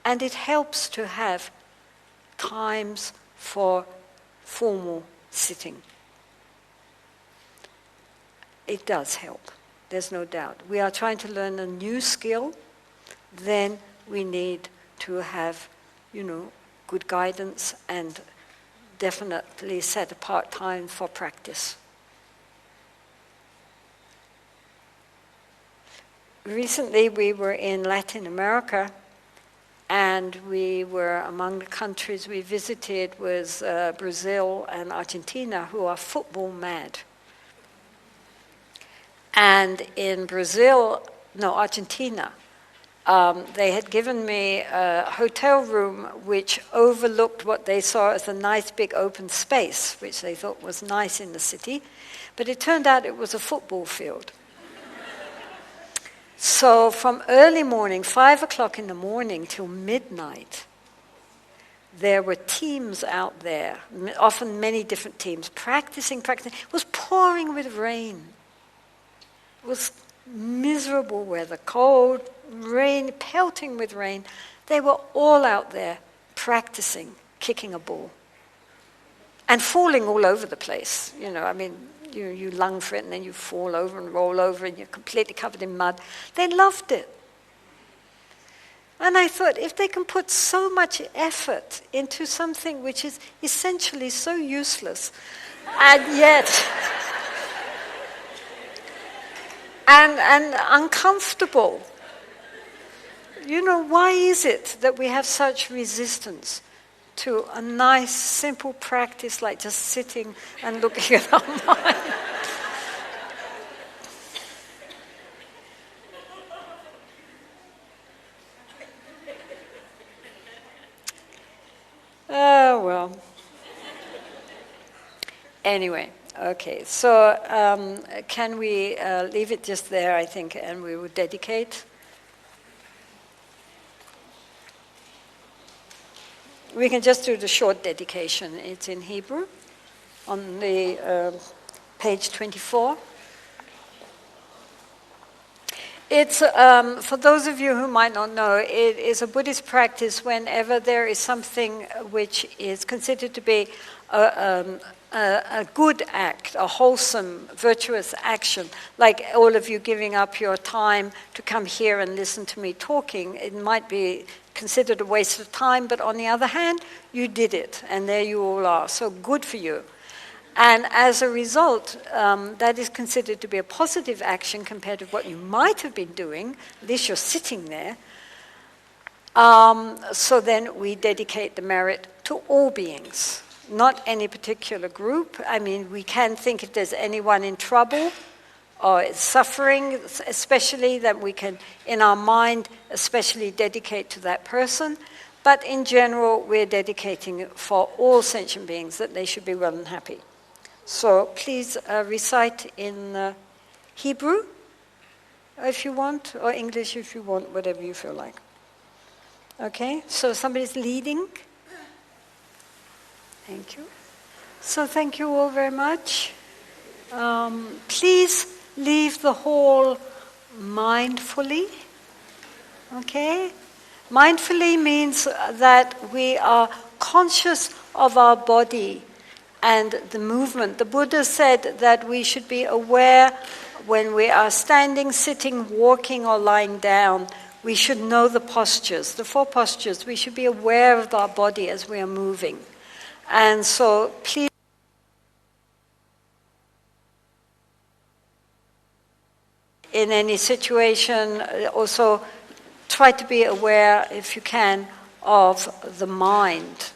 And it helps to have times for formal sitting. It does help, there's no doubt. We are trying to learn a new skill, then we need to have, good guidance and definitely set apart time for practice. Recently we were in Latin America, and we were among the countries we visited was Brazil and Argentina, who are football mad. And in Argentina, they had given me a hotel room which overlooked what they saw as a nice big open space, which they thought was nice in the city, but it turned out it was a football field. So from early morning, 5 o'clock in the morning till midnight, there were teams out there, often many different teams, practicing. It was pouring with rain. It was miserable weather, cold, rain, pelting with rain. They were all out there practicing kicking a ball and falling all over the place. You lung for it and then you fall over and roll over and you're completely covered in mud. They loved it. And I thought, if they can put so much effort into something which is essentially so useless, and yet and uncomfortable, why is it that we have such resistance to a nice, simple practice like just sitting and looking at our mind? Oh, well. Anyway, okay. So can we leave it just there, I think, and we will dedicate? We can just do the short dedication. It's in Hebrew on the page 24. It's, for those of you who might not know, it is a Buddhist practice whenever there is something which is considered to be a good act, a wholesome, virtuous action, like all of you giving up your time to come here and listen to me talking. It might be considered a waste of time, but on the other hand, you did it, and there you all are. So good for you. And as a result, that is considered to be a positive action compared to what you might have been doing. At least you're sitting there. So then we dedicate the merit to all beings, not any particular group. I mean, we can think if there's anyone in trouble or is suffering, especially, that we can, in our mind, especially dedicate to that person. But in general, we're dedicating it for all sentient beings, that they should be well and happy. So please recite in Hebrew, if you want, or English if you want, whatever you feel like. Okay, so somebody's leading. Thank you. So thank you all very much. Please leave the hall mindfully. Okay? Mindfully means that we are conscious of our body and the movement. The Buddha said that we should be aware when we are standing, sitting, walking, or lying down. We should know the postures, the 4 postures. We should be aware of our body as we are moving. And so please, in any situation, also try to be aware, if you can, of the mind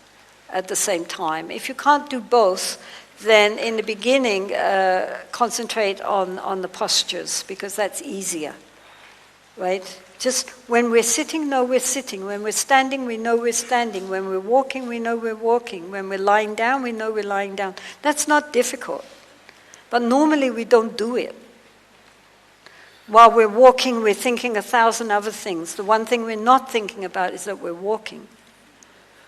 at the same time. If you can't do both, then in the beginning, concentrate on the postures, because that's easier, right? Just when we're sitting, know we're sitting. When we're standing, we know we're standing. When we're walking, we know we're walking. When we're lying down, we know we're lying down. That's not difficult. But normally we don't do it. While we're walking, we're thinking 1,000 other things. The one thing we're not thinking about is that we're walking.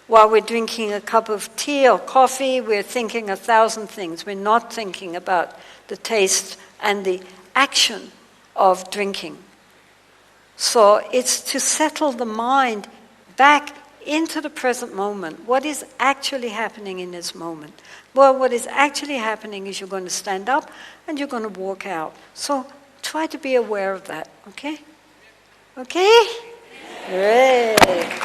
While we're drinking a cup of tea or coffee, we're thinking 1,000 things. We're not thinking about the taste and the action of drinking. So it's to settle the mind back into the present moment. What is actually happening in this moment? Well, what is actually happening is you're going to stand up and you're going to walk out. So try to be aware of that, okay? Okay? Great.